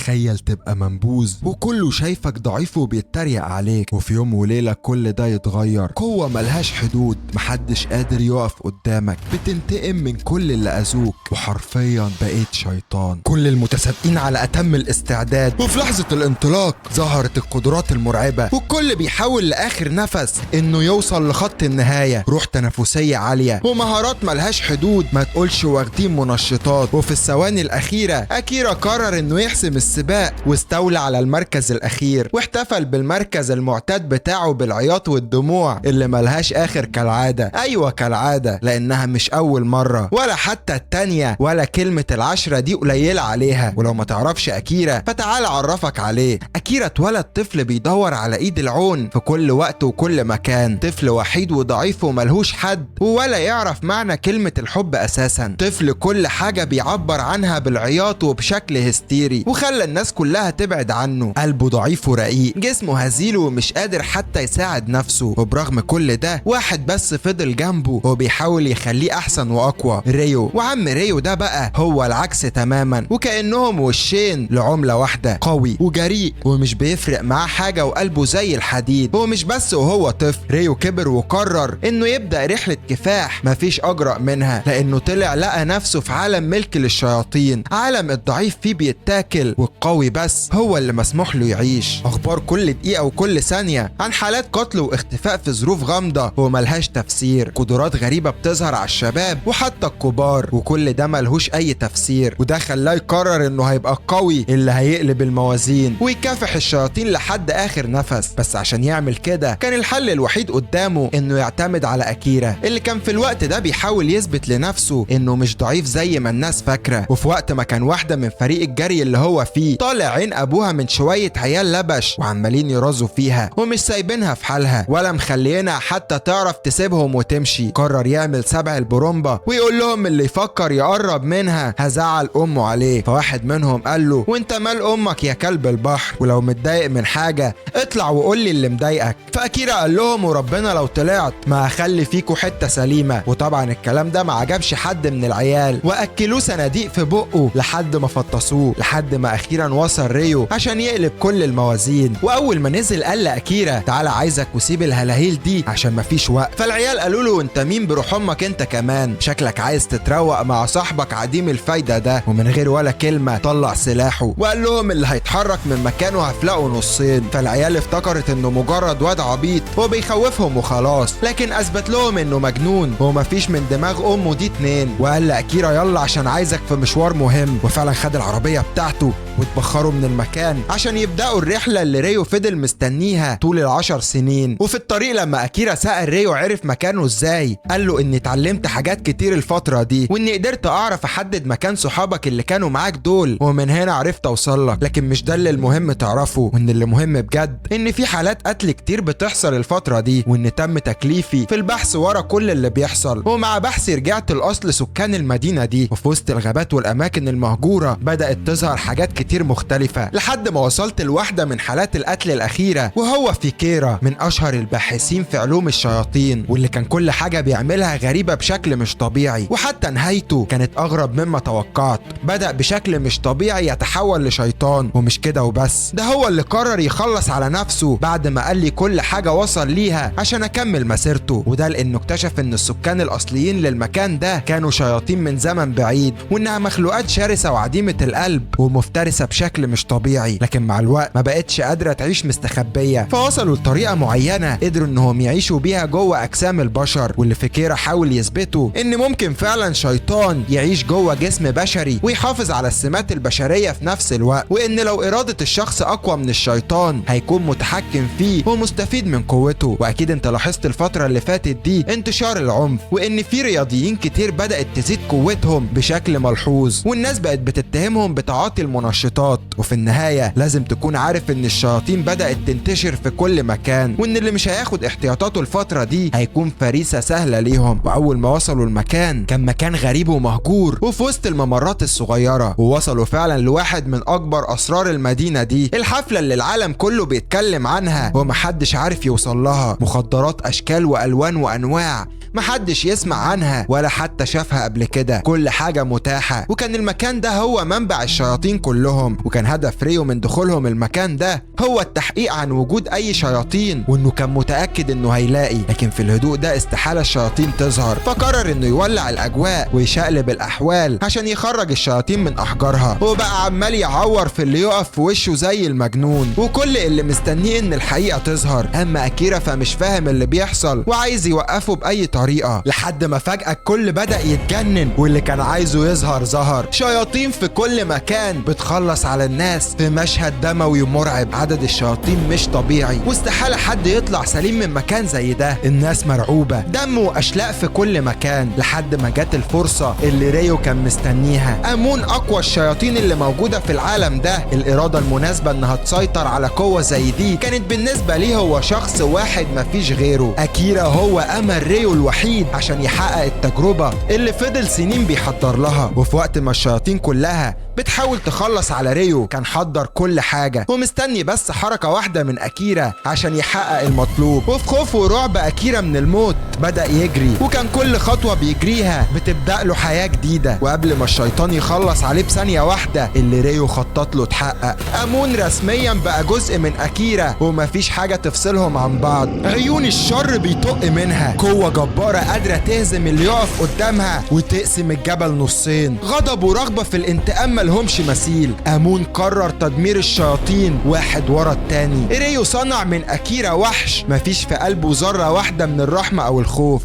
تخيل تبقى منبوذ وكله شايفك ضعيف وبيتريق عليك، وفي يوم وليلة كل ده يتغير. قوة ملهاش حدود، محدش قادر يقف قدامك، بتنتقم من كل اللي أذوك، وحرفيا بقيت شيطان. كل المتسابقين على أتم الاستعداد، وفي لحظة الانطلاق ظهرت القدرات المرعبة، والكل بيحاول لآخر نفس إنه يوصل لخط النهاية. روح تنافسية عالية ومهارات ملهاش حدود، ما تقولش واخدين منشطات. وفي الثواني الأخيرة أكيرا قرر إنه يحسم السباق واستولى على المركز الأخير، واحتفل بالمركز المعتاد بتاعه بالعياط والدموع اللي ملهاش آخر كالعادة. أيوة كالعادة، لأنها مش أول مرة ولا حتى التانية، ولا كلمة العشرة دي قليلة عليها. ولو ما تعرفش أكيرا فتعال أعرفك عليه. أكيرا اتولد طفل بيدور على إيد العون في كل وقت وكل مكان، طفل وحيد وضعيف وملهوش حد ولا يعرف معنى كلمة الحب أساسا، طفل كل حاجة بيعبر عنها بالعياط وبشكل هستيري، وخلى الناس كلها تبعد عنه. قلبه ضعيف ورقيق، جسمه هزيل ومش قادر حتى يساعد نفسه. وبرغم كل ده واحد بس فضل جنبه وبيحاول يخليه أحسن وأقوى، ريو. وعم ريو ده بقى هو العكس تماما، وكأنهم وشين لعملة واحدة، قوي وجريء ومش بيفرق معاه حاجة وقلبه زي الحديد. هو مش بس وهو طفل، ريو كبر وقرر إنه يبدأ رحلة كفاح مفيش أجرأ منها، لأنه طلع لقى نفسه في عالم ملك للشياطين، عالم الضعيف فيه بيتاكل والقوي بس هو اللي مسموح له يعيش. أخبار كل دقيقة وكل ثانية عن حالات قتل واختفاء في ظروف غامضة وملهاش تفسير، قدرات غريبة بتظهر على الشباب وحتى الكبار، وكل ده ملهوش أي تفسير. وده خلاه يقرر إنه هيبقى القوي اللي هيقلب الموازين ويكافح الشياطين لحد آخر نفس. بس عشان يعمل كده كان الحل الوحيد قدامه إنه يعتمد على أكيرا، اللي كان في الوقت ده بيحاول يثبت لنفسه إنه مش ضعيف زي ما الناس فاكرة. وفي وقت ما كان واحدة من فريق الجري اللي هو فيه طالع عين أبوها من شوية عيال لبش وعمالين يرازوا فيها ومش سايبينها في حالها ولا مخلينها حتى تعرف تسيبهم وتمشي، قرر يعمل سبع البرومبا ويقول لهم اللي يفكر يقرب منها هزعل أمه عليه. فواحد منهم قال له وانت مال أمك يا كلب البحر، ولو متضايق من حاجة اطلع وقول لي اللي مضايقك. فأكيرا قال لهم وربنا لو طلعت ما هخلي فيكوا حتة سليمة. وطبعا الكلام ده ما عجبش حد من العيال وأكلوه صناديق في بقه لحد ما فطسوه، لحد ما أخيرا وصل ريو عشان يقلب كل الموازين. وأول ما نزل قال لأكيرا تعالى عايزك وسيب الهلاهيل دي عشان مفيش وقت. فالعيال قالوا له انت مين بروح امك انت كمان، شكلك عايز تتروق مع صاحبك عديم الفايدة ده. ومن غير ولا كلمة طلع سلاحه وقال لهم اللي هيتحرك من مكانه هفلقه نصين. فالعيال افتكرت انه مجرد واد عبيط وبيخوفهم وخلاص، لكن اثبت لهم انه مجنون ومفيش من دماغ امه دي اتنين. وقال لأكيرا يلا عشان عايزك في مشوار مهم. وفعلا خد العربية بتاعته واتبخروا من المكان عشان يبدأوا الرحلة اللي ريو فضل مستنيها طول ال10 سنين. وفي الطريق لما أكيرا سأل ريو عرف مكانه ازاي، قال له اني اتعلمت حاجات كتير الفترة دي واني قدرت اعرف احدد مكان صحابك اللي كانوا معاك دول، ومن هنا عرفت اوصل لك. لكن مش ده اللي المهم تعرفه، وان اللي مهم بجد ان في حالات قتل كتير بتحصل الفترة دي، وان تم تكليفي في البحث ورا كل اللي بيحصل. ومع بحثي رجعت لاصل سكان المدينة دي، وفي وسط الغابات والاماكن المهجورة بدأت تظهر حاجات كتير مختلفة لحد ما وصلت لواحدة من حالات القتل الأخيرة، وهو فيكيرا من أشهر الباحثين في علوم الشياطين، واللي كان كل حاجة بيعملها غريبة بشكل مش طبيعي، وحتى نهايته كانت أغرب مما توقعت. بدأ بشكل مش طبيعي يتحول لشيطان، ومش كده وبس، ده هو اللي قرر يخلص على نفسه بعد ما قال لي كل حاجة وصل ليها عشان أكمل مسيرته. وده لأنه اكتشف إن السكان الأصليين للمكان ده كانوا شياطين من زمن بعيد، وإنها مخلوقات شرسة وعديمة القلب ومفترسة بشكل مش طبيعي، لكن مع الوقت ما بقتش قادرة تعيش مستخبية، فوصلوا لطريقة معينة قدروا إنهم يعيشوا بيها جوه أجسام البشر. واللي فيكيرا حاول يثبته إن ممكن فعلا شيطان يعيش جوه جسم بشري ويحافظ على السمات البشرية في نفس الوقت، وإن لو إرادة الشخص أقوى من الشيطان هيكون متحكم فيه ومستفيد من قوته. وأكيد أنت لاحظت الفترة اللي فاتت دي انتشار العنف، وإن في رياضيين كتير بدأت تزيد قوتهم بشكل ملحوظ، والناس بقت بتتهمهم بتعاطي المنشطات. وفي النهاية لازم تكون عارف إن الشياطين بدأت تنتشر في كل مكان، وإن اللي مش هياخد احتياطاته الفترة دي هيكون فريسة سهلة ليهم. وأول ما وصلوا المكان كان مكان غريب ومهجور وفي وسط الممرات الصغيرة، ووصلوا فعلا لواحد من أكبر أسرار المدينة دي، الحفلة اللي العالم كله بيتكلم عنها ومحدش عارف يوصل لها، مخدرات أشكال وألوان وأنواع محدش يسمع عنها ولا حتى شافها قبل كده، كل حاجة متاحة، وكان المكان ده هو منبع الشياطين كلهم. وكان هدف ريو من دخولهم المكان ده هو التحقيق عن وجود اي شياطين، وانه كان متأكد انه هيلاقي، لكن في الهدوء ده استحالة الشياطين تظهر. فقرر انه يولع الاجواء ويشقلب الاحوال عشان يخرج الشياطين من احجارها، وبقى عمال يعور في اللي يقف في وشه زي المجنون، وكل اللي مستنيه ان الحقيقة تظهر. اما اكيرا فمش فاهم اللي بيحصل وعايز يوقفه باي طريقة، لحد ما فجأة الكل بدأ يتجنن، واللي كان عايزه يظهر ظهر. شياطين في كل مكان بتخلص على الناس في مشهد دموي ومرعب. عدد الشياطين مش طبيعي، واستحالة حد يطلع سليم من مكان زي ده. الناس مرعوبة، دم واشلاء في كل مكان، لحد ما جت الفرصة اللي ريو كان مستنيها. امون اقوى الشياطين اللي موجودة في العالم ده، الإرادة المناسبة انها تسيطر على قوة زي دي كانت بالنسبة ليه هو شخص واحد مفيش غيره. اكيرا هو امل ريو الوحيد عشان يحقق التجربة اللي فضل سنين بيحضر لها. وفي وقت ما الشياطين كلها بتحاول تخلص على ريو، كان حضر كل حاجة ومستني بس حركة واحدة من أكيرا عشان يحقق المطلوب. وفي خوف ورعب أكيرا من الموت بدأ يجري، وكان كل خطوة بيجريها بتبدأ له حياة جديدة. وقبل ما الشيطان يخلص عليه بثانية واحدة، اللي ريو خطط له اتحقق. أمون رسميا بقى جزء من أكيرا، ومفيش حاجة تفصلهم عن بعض. عيون الشر بيطق منها، قوة جبارة قادرة تهزم اللي يقف قدامها وتقسم الجبل نصين. غضب ورغبة في الانتقام ملهمش مثيل. أمون قرر تدمير الشياطين واحد ورا التاني. ريو صنع من أكيرا وحش مفيش في قلبه ذرة واحدة من الرحمة أو الخوف.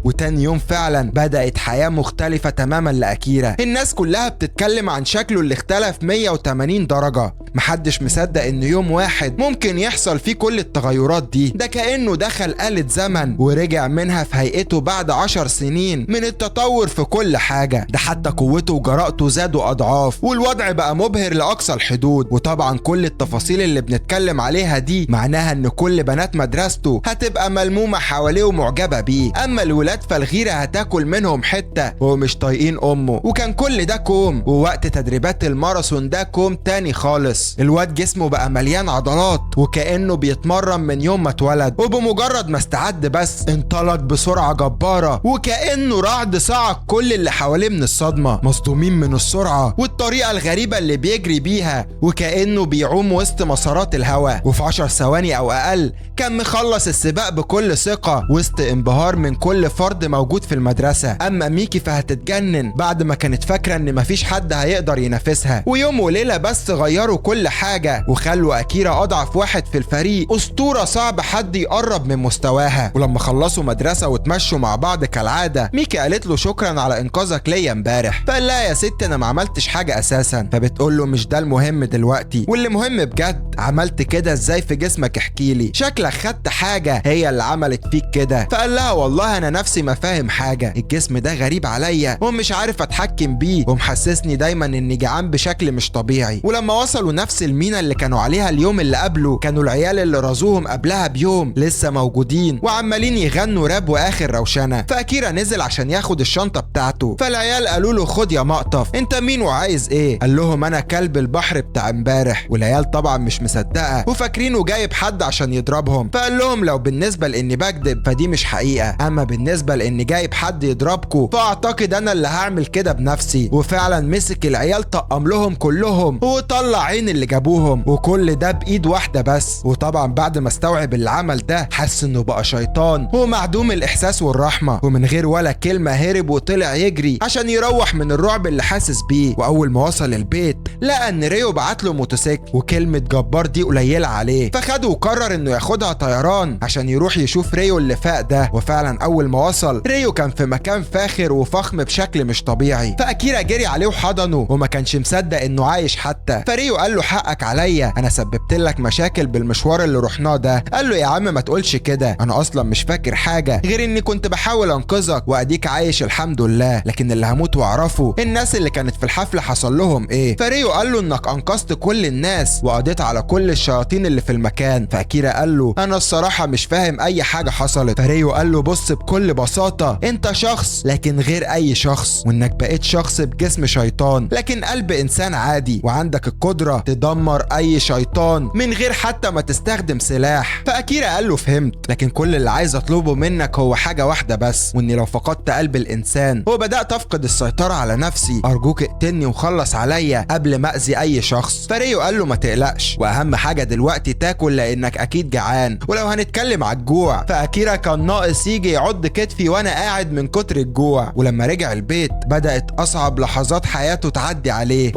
وتاني يوم فعلا بدأت حياة مختلفة تماما لأكيرا. الناس كلها بتتكلم عن شكله اللي اختلف 180 درجة. محدش مصدق ان يوم واحد ممكن يحصل فيه كل التغيرات دي. ده كأنه دخل آلة زمن ورجع منها في هيئته بعد 10 سنين من التطور في كل حاجة. ده حتى قوته وجرأته زادوا أضعاف، والوضع بقى مبهر لأقصى الحدود. وطبعا كل التفاصيل اللي بنتكلم عليها دي معناها ان كل بنات مدرسته هتبقى ملمومة حواليه ومعجبة بيه. اما الولاد فالغيرة هتاكل منهم حتة ومش طايقين امه. وكان كل ده كوم، ووقت تدريبات الماراثون ده كوم تاني خالص. الواد جسمه بقى مليان عضلات وكأنه بيتمرن من يوم ما اتولد، وبمجرد ما استعد بس انطلق بسرعة جبارة، وكأنه رعد صعق كل اللي حواليه من الصدمة، مصدومين من السرعة والطريقة الغريبة اللي بيجري بيها، وكأنه بيعوم وسط مسارات الهواء. وفي 10 ثواني او اقل كان مخلص السباق بكل ثقة وسط انبهار من كل فرد موجود في المدرسة. اما ميكي فهتتجنن بعد ما كانت فاكرة ان مفيش حد هيقدر ينافسها. ويوم وليلة بس غيروا كل حاجة وخلوا أكيرا أضعف واحد في الفريق، أسطورة صعب حد يقرب من مستواها. ولما خلصوا مدرسة وتمشوا مع بعض كالعادة، ميكي قالت له شكرا على إنقاذك ليا امبارح. فقال لها يا ست أنا ما عملتش حاجة أساسا. فبتقول له مش ده المهم دلوقتي، واللي مهم بجد عملت كده إزاي في جسمك؟ احكيلي، شكلك خدت حاجة هي اللي عملت فيك كده. فقال لها والله أنا نفسي ما فاهم حاجة، الجسم ده غريب عليا ومش عارف أتحكم بيه، ومحسسني دايما إني جعان بشكل مش طبيعي. ولما وصلوا نفس المينا اللي كانوا عليها اليوم اللي قبله، كانوا العيال اللي رازوهم قبلها بيوم لسه موجودين وعمالين يغنوا راب واخر روشنه. فاكيرا نزل عشان ياخد الشنطه بتاعته، فالعيال قالوا له خد يا مقطف، انت مين وعايز ايه؟ قال لهم انا كلب البحر بتاع امبارح. والعيال طبعا مش مصدقه وفاكرينه جايب حد عشان يضربهم. فقال لهم لو بالنسبه لاني بكذب فدي مش حقيقه، اما بالنسبه لاني جايب حد يضربكم فاعتقد انا اللي هعمل كده بنفسي. وفعلا مسك العيال طقم لهم كلهم وطلع عين اللي جابوهم، وكل ده بايد واحده بس. وطبعا بعد ما استوعب اللي عمل ده حس انه بقى شيطان ومعدوم الاحساس والرحمه، ومن غير ولا كلمه هرب وطلع يجري عشان يروح من الرعب اللي حاسس بيه. واول ما وصل البيت لقى ان ريو بعت له موتوسيكل، وكلمه جبار دي قليله عليه، فخده وقرر انه ياخدها طيران عشان يروح يشوف ريو اللي فاق ده. وفعلا اول ما وصل ريو كان في مكان فاخر وفخم بشكل مش طبيعي. فاكيرا جري عليه وحضنه وما كانش مصدق انه عايش حتى. فريو قال له حقك عليا، انا سببت لك مشاكل بالمشوار اللي رحناه ده. قال له يا عم ما تقولش كده، انا اصلا مش فاكر حاجه غير اني كنت بحاول انقذك واديك عايش الحمد لله، لكن اللي هموت واعرفه الناس اللي كانت في الحفله حصل لهم ايه. فريو قال له انك انقذت كل الناس وقضيت على كل الشياطين اللي في المكان. فاكيرا قال له انا الصراحه مش فاهم اي حاجه حصلت. فريو قال له بص بكل بكل بساطة انت شخص لكن غير اي شخص، وانك بقيت شخص بجسم شيطان لكن قلب انسان عادي، وعندك القدرة تدمر اي شيطان من غير حتى ما تستخدم سلاح. فاكيرا قال له فهمت، لكن كل اللي عايز اطلبه منك هو حاجة واحدة بس، واني لو فقدت قلب الانسان وبدأت افقد السيطرة على نفسي ارجوك اقتلني وخلص عليا قبل ما اذي اي شخص. فريو قال له ما تقلقش، واهم حاجة دلوقتي تاكل لانك اكيد جعان. ولو هنتكلم على الجوع فاكيرا كان ناقص يجي يعض كتفي وانا قاعد من كتر الجوع. ولما رجع البيت بدأت اصعب لحظات حياته تعدي عليه.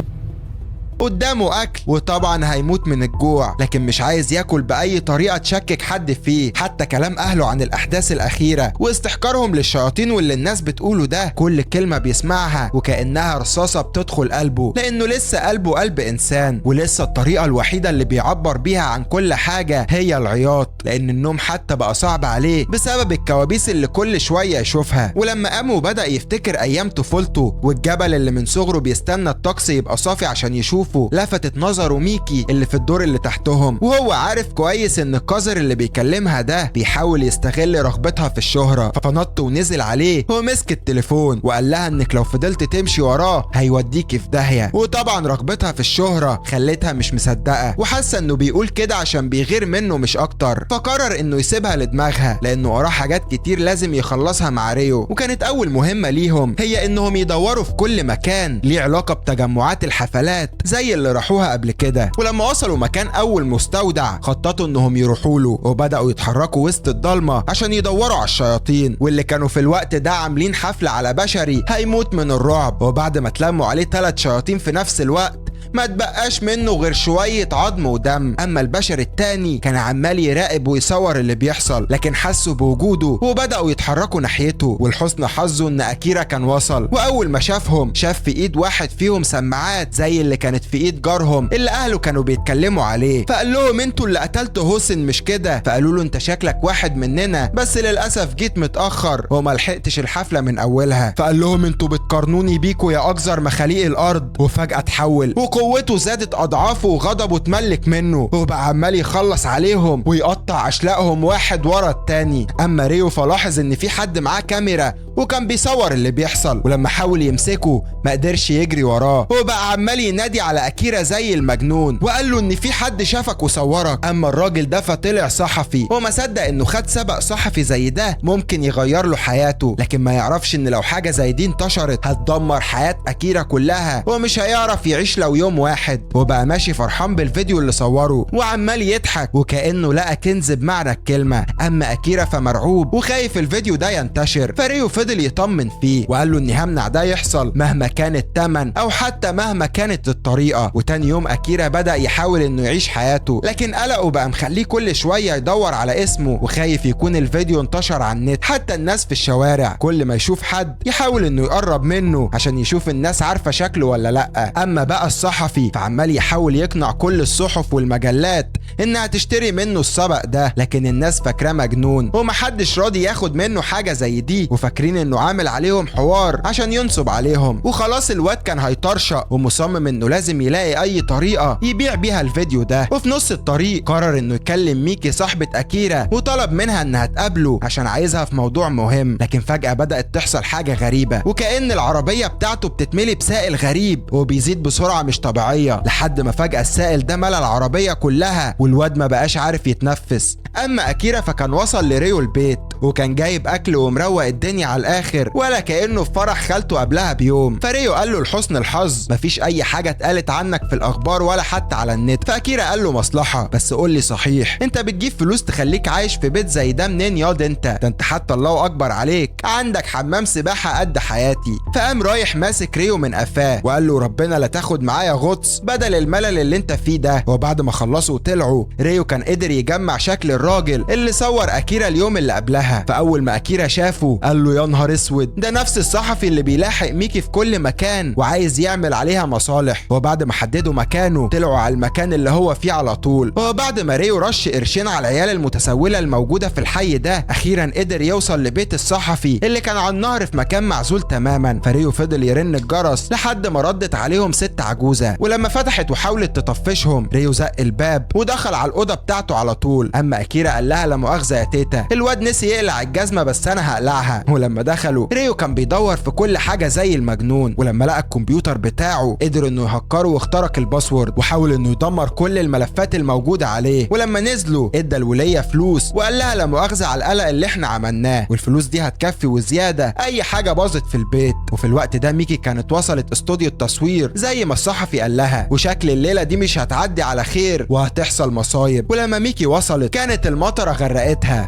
قدامه اكل وطبعا هيموت من الجوع، لكن مش عايز ياكل باي طريقه تشكك حد فيه. حتى كلام اهله عن الاحداث الاخيره واستحقارهم للشياطين واللي الناس بتقوله ده كل كلمه بيسمعها وكانها رصاصه بتدخل قلبه، لانه لسه قلبه قلب انسان، ولسه الطريقه الوحيده اللي بيعبر بيها عن كل حاجه هي العياط، لان النوم حتى بقى صعب عليه بسبب الكوابيس اللي كل شويه يشوفها. ولما قام وبدا يفتكر ايام طفولته والجبل اللي من صغره بيستنى الطقس يبقى صافي عشان يشوفه، لفتت نظره ميكي اللي في الدور اللي تحتهم، وهو عارف كويس ان القذر اللي بيكلمها ده بيحاول يستغل رغبتها في الشهرة، فنط ونزل عليه ومسك التليفون وقال لها انك لو فضلت تمشي وراه هيوديكي في داهية. وطبعا رغبتها في الشهرة خلتها مش مصدقة وحاسة انه بيقول كده عشان بيغير منه مش اكتر، فقرر انه يسيبها لدماغها لانه وراه حاجات كتير لازم يخلصها مع ريو. وكانت اول مهمة ليهم هي انهم يدوروا في كل مكان ليه علاقة بتجمعات الحفلات زي اللي راحوها قبل كده. ولما وصلوا مكان اول مستودع خططوا انهم يروحوا له وبداوا يتحركوا وسط الضلمه عشان يدوروا على الشياطين، واللي كانوا في الوقت ده عاملين حفله على بشري هيموت من الرعب. وبعد ما اتلموا عليه 3 شياطين في نفس الوقت ما تبقاش منه غير شوية عظم ودم. اما البشر التاني كان عمال يراقب ويصور اللي بيحصل، لكن حسوا بوجوده وبدأوا يتحركوا ناحيته. والحسن حظه ان اكيرا كان وصل، واول ما شافهم شاف في ايد واحد فيهم سماعات زي اللي كانت في ايد جارهم اللي اهله كانوا بيتكلموا عليه. فقال لهم انتوا اللي قتلتوا هوسن مش كده؟ فقالوا له انت شكلك واحد مننا بس للاسف جيت متاخر وما لحقتش الحفله من اولها. فقال لهم انتوا بتقارنوني بيكوا يا اقذر مخاليق الارض. وفجاه اتحول وقوته زادت اضعافه وغضبه اتملك منه وبقى عمال يخلص عليهم ويقطع اشلاءهم واحد ورا التاني. اما ريو فلاحظ ان في حد معاه كاميرا وكان بيصور اللي بيحصل، ولما حاول يمسكه ما قدرش يجري وراه وبقى عمال ينادي على اكيرا زي المجنون وقال له ان في حد شافك وصورك. اما الراجل ده فطلع صحفي وما صدق انه خد سبق صحفي زي ده ممكن يغير له حياته، لكن ما يعرفش ان لو حاجه زي دي انتشرت هتدمر حياه اكيرا كلها ومش هيعرف يعيش لو يوم واحد. وبقى ماشي فرحان بالفيديو اللي صوره وعمال يضحك وكانه لقى كنز بمعنى الكلمه. اما اكيرا فمرعوب وخايف الفيديو ده ينتشر، فريو فضل يطمن فيه وقال له اني همنع ده يحصل مهما كان الثمن او حتى مهما كانت الطريقه. وتاني يوم اكيرا بدا يحاول انه يعيش حياته، لكن قلقه بقى مخليه كل شويه يدور على اسمه وخايف يكون الفيديو انتشر على النت. حتى الناس في الشوارع كل ما يشوف حد يحاول انه يقرب منه عشان يشوف الناس عارفه شكله ولا لا. اما بقى الصحفي فعمال يحاول يقنع كل الصحف والمجلات انها تشتري منه السبق ده، لكن الناس فاكراه مجنون ومحدش راضي ياخد منه حاجه زي دي وفاكرين انه عامل عليهم حوار عشان ينصب عليهم. وخلاص الواد كان هيطرشق ومصمم انه لازم يلاقي اي طريقه يبيع بيها الفيديو ده. وفي نص الطريق قرر انه يكلم ميكي صاحبه اكيرا وطلب منها انها تقابله عشان عايزها في موضوع مهم. لكن فجاه بدات تحصل حاجه غريبه وكأن العربيه بتاعته بتتملي بسائل غريب وبيزيد بسرعه مش طبيعيه، لحد ما فجاه السائل ده ملى العربيه كلها والواد ما بقاش عارف يتنفس. اما اكيرا فكان وصل لريو البيت وكان جايب اكل ومروق الدنيا على الاخر ولا كانه في فرح خالته قبلها بيوم. فريو قال له لحسن الحظ مفيش اي حاجه اتقالت عنك في الاخبار ولا حتى على النت. فاكيرا قال له مصلحه، بس قول لي صحيح انت بتجيب فلوس تخليك عايش في بيت زي ده منين ياض؟ انت ده انت حتى الله اكبر عليك عندك حمام سباحه قد حياتي. فقام رايح ماسك ريو من قفاه وقال له ربنا لا تاخد معايا غطس بدل الملل اللي انت فيه ده. وبعد ما خلصوا وطلعوا ريو كان قدر يجمع شكل الراجل اللي صور اكيرا اليوم اللي قبلها. فاول ما اكيرا شافه قال له يا نهار اسود، ده نفس الصحفي اللي بيلاحق ميكي في كل مكان وعايز يعمل عليها مصالح. وبعد ما حددوا مكانه طلعوا على المكان اللي هو فيه على طول. وبعد ما ريو رش قرشين على العيال المتسولة الموجودة في الحي ده اخيرا قدر يوصل لبيت الصحفي اللي كان على النهر في مكان معزول تماما. فريو فضل يرن الجرس لحد ما ردت عليهم ست عجوزة، ولما فتحت وحاولت تطفشهم ريو زق الباب ودخل على الأوضة بتاعته على طول. اما اكيرا قال لها لا مؤاخذة يا تيتا، الواد نسي تقلع الجزمة بس انا هقلعها. ولما دخلوا ريو كان بيدور في كل حاجة زي المجنون، ولما لقى الكمبيوتر بتاعه قدر انه يهكره واخترق الباسورد وحاول انه يدمر كل الملفات الموجودة عليه. ولما نزلوا ادى الولية فلوس وقال لها لا مؤاخذة على القلق اللي احنا عملناه، والفلوس دي هتكفي وزيادة اي حاجة باظت في البيت. وفي الوقت ده ميكي كانت وصلت استوديو التصوير زي ما الصحفي قال لها، وشكل الليلة دي مش هتعدي على خير وهتحصل مصايب. ولما ميكي وصلت كانت المطرة غرقتها،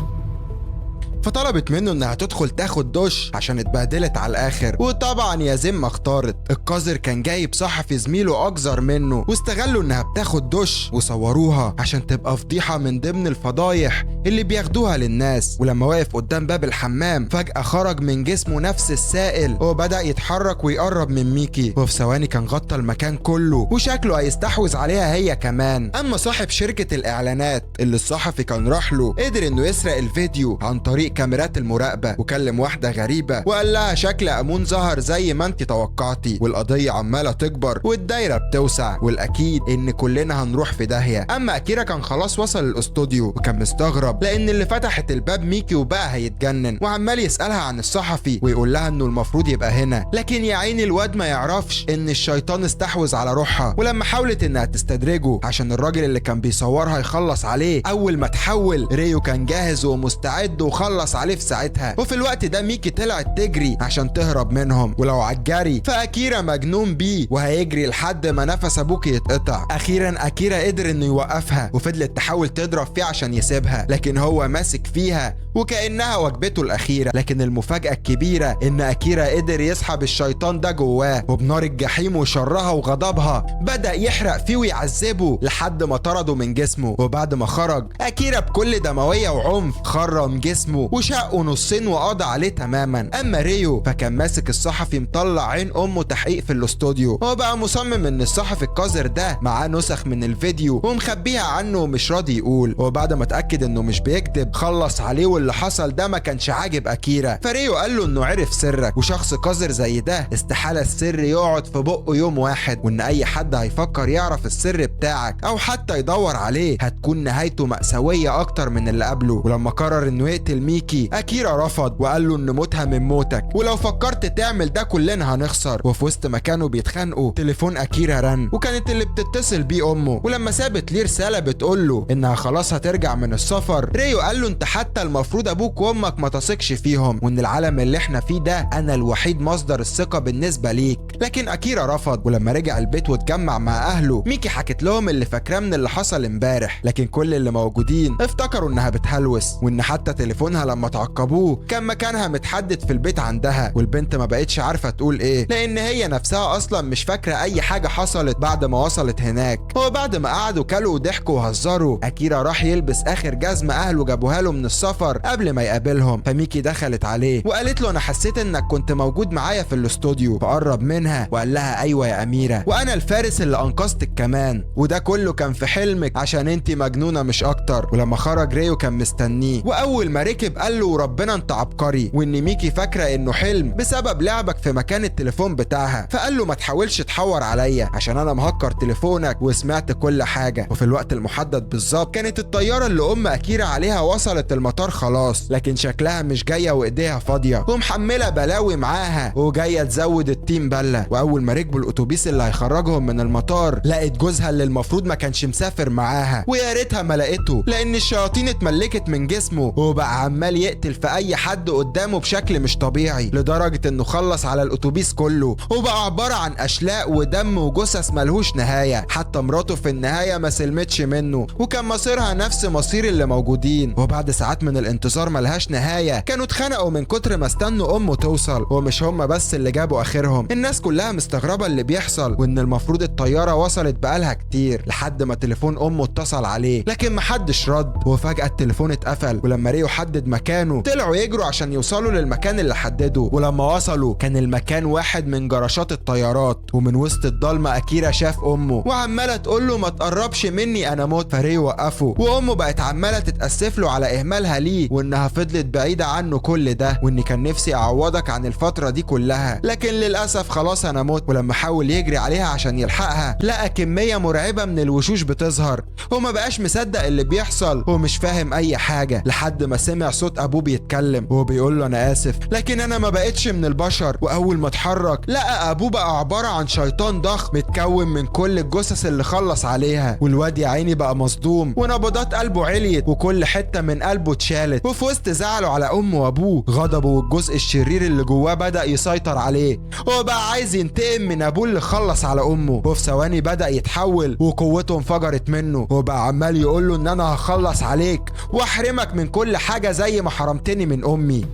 فطلبت منه انها تدخل تاخد دش عشان اتبهدلت على الاخر. وطبعا يا زم اختارت. القذر كان جايب صحفي زميله اكثر منه، واستغلوا انها بتاخد دش وصوروها عشان تبقى فضيحه من ضمن الفضايح اللي بياخدوها للناس. ولما وقف قدام باب الحمام فجأة خرج من جسمه نفس السائل وبدأ يتحرك ويقرب من ميكي، وفي ثواني كان غطى المكان كله وشكله هيستحوذ عليها هي كمان. اما صاحب شركة الاعلانات اللي الصحفي كان راح له قدر انه يسرق الفيديو عن طريق كاميرات المراقبة، وكلم واحدة غريبة وقال لها شكل امون ظهر زي ما انت توقعتي، والقضية عمالة تكبر والدايرة بتوسع، والاكيد ان كلنا هنروح في داهية. اما اكيرا كان خلاص وصل الاستوديو وكان مستغرب لان اللي فتحت الباب ميكي وبقى هيتجنن، وعمال يسألها عن الصحفي ويقول لها انه المفروض يبقى هنا، لكن يا عيني الواد ما يعرفش ان الشيطان استحوذ على روحها. ولما حاولت انها تستدرجه عشان الراجل اللي كان بيصورها يخلص عليه اول ما تحول، ريو كان جاهز ومستعد وخلص عليه في ساعتها. وفي الوقت ده ميكي طلعت تجري عشان تهرب منهم، ولو عالجري فاكيرا مجنون بيه وهيجري لحد ما نفس ابوكي يتقطع. اخيرا اكيرا قدر انه يوقفها وفضلت تحاول تضرب فيه عشان يسيبها، لكن هو ماسك فيها وكأنها وجبته الأخيرة. لكن المفاجأة الكبيرة إن أكيرا قدر يسحب الشيطان ده جواه، وبنار الجحيم وشرها وغضبها بدأ يحرق فيه ويعذبه لحد ما طرده من جسمه. وبعد ما خرج أكيرا بكل دموية وعنف خرم جسمه وشقه نصين وقضى عليه تماما. أما ريو فكان ماسك الصحفي مطلع عين أمه تحقيق في الاستوديو، هو بقى مصمم إن الصحفي القذر ده معاه نسخ من الفيديو ومخبيها عنه ومش راضي يقول. وبعد ما اتأكد إنه مش بيكذب خلص عليه، اللي حصل ده ما كانش عاجب اكيرا، فريو قال له انه عرف سرك، وشخص قذر زي ده استحالة السر يقعد في بقه يوم واحد، وان اي حد هيفكر يعرف السر بتاعك او حتى يدور عليه هتكون نهايته مأساوية اكتر من اللي قبله. ولما قرر انه يقتل ميكي اكيرا رفض وقال له ان موتها من موتك، ولو فكرت تعمل ده كلنا هنخسر. وفي وسط ما كانوا بيتخانقوا تليفون اكيرا رن، وكانت اللي بتتصل بيه امه. ولما سابت ليه رسالة بتقول له انها خلاص هترجع من السفر، ريو قال له انت حتى المفروض ابوك وامك ما تثقش فيهم، وان العالم اللي احنا فيه ده انا الوحيد مصدر الثقه بالنسبه ليك. لكن اكيرا رفض. ولما رجع البيت واتجمع مع اهله ميكي حكت لهم اللي فاكراه من اللي حصل امبارح، لكن كل اللي موجودين افتكروا انها بتهلوس، وان حتى تليفونها لما تعقبوه كان مكانها متحدد في البيت عندها. والبنت ما بقتش عارفه تقول ايه لان هي نفسها اصلا مش فاكره اي حاجه حصلت بعد ما وصلت هناك. وبعد ما قعدوا كلوا وضحكوا وهزروا اكيرا راح يلبس اخر جزمه اهله جابوها له من السفر قبل ما يقابلهم. فميكي دخلت عليه وقالت له انا حسيت انك كنت موجود معايا في الاستوديو، فقرب منها وقال لها ايوه يا اميره، وانا الفارس اللي انقذتك كمان، وده كله كان في حلمك عشان انت مجنونه مش اكتر. ولما خرج ريو كان مستنيه، واول ما ركب قال له ربنا انت عبقري، وان ميكي فاكره انه حلم بسبب لعبك في مكان التليفون بتاعها. فقال له ما تحاولش تحور عليا عشان انا مهكر تليفونك وسمعت كل حاجه. وفي الوقت المحدد بالظبط كانت الطياره اللي ام اكيرا عليها وصلت المطار خلاص، لكن شكلها مش جايه وايديها فاضيه ومحمله بلاوي معاها وجايه تزود التيم بله. واول ما ركبوا الاتوبيس اللي هيخرجهم من المطار لقت جوزها اللي المفروض ما كانش مسافر معاها، ويا ريتها ما لقيته لان الشياطين اتملكت من جسمه وبقى عمال يقتل في اي حد قدامه بشكل مش طبيعي، لدرجه انه خلص على الاتوبيس كله وبقى عباره عن اشلاء ودم وجثث ملهوش نهايه. حتى مراته في النهايه ما سلمتش منه وكان مصيرها نفس مصير اللي موجودين. وبعد ساعات من الانتظار ملهاش نهايه كانوا اتخنقوا من كتر ما استنوا امه توصل، ومش هم بس اللي جابوا اخرهم، الناس كلها مستغربه اللي بيحصل، وان المفروض الطياره وصلت بقالها كتير لحد ما تليفون امه اتصل عليه لكن محدش رد. وفجاه التليفون اتقفل، ولما ريو حدد مكانه طلعوا يجروا عشان يوصلوا للمكان اللي حدده. ولما وصلوا كان المكان واحد من جراشات الطيارات، ومن وسط الضلمه اكيرا شاف امه وعماله تقول له ما تقربش مني انا موت. فريو وقفه وامه بقت عماله تتاسف له على اهمالها ليه وانها فضلت بعيده عنه كل ده، واني كان نفسي اعوضك عن الفتره دي كلها، لكن للاسف خلاص خلاص انا مت. ولما حاول يجري عليها عشان يلحقها لقى كمية مرعبة من الوشوش بتظهر، وما بقاش مصدق اللي بيحصل ومش فاهم اي حاجة، لحد ما سمع صوت ابوه بيتكلم وبيقول له انا اسف لكن انا ما بقتش من البشر. واول ما اتحرك لقى ابوه بقى عبارة عن شيطان ضخم متكون من كل الجثث اللي خلص عليها. والواد يا عيني بقى مصدوم ونبضات قلبه عليت وكل حتة من قلبه اتشالت. وفي وسط زعله على امه وابوه غضبه والجزء الشرير اللي جواه بدأ يسيطر عليه، هو بقى عايز ينتقم من ابوه اللي خلص على امه. وفي ثواني بدأ يتحول وقوته انفجرت منه، وبقى عمال يقول له ان انا هخلص عليك واحرمك من كل حاجة زي ما حرمتني من امي.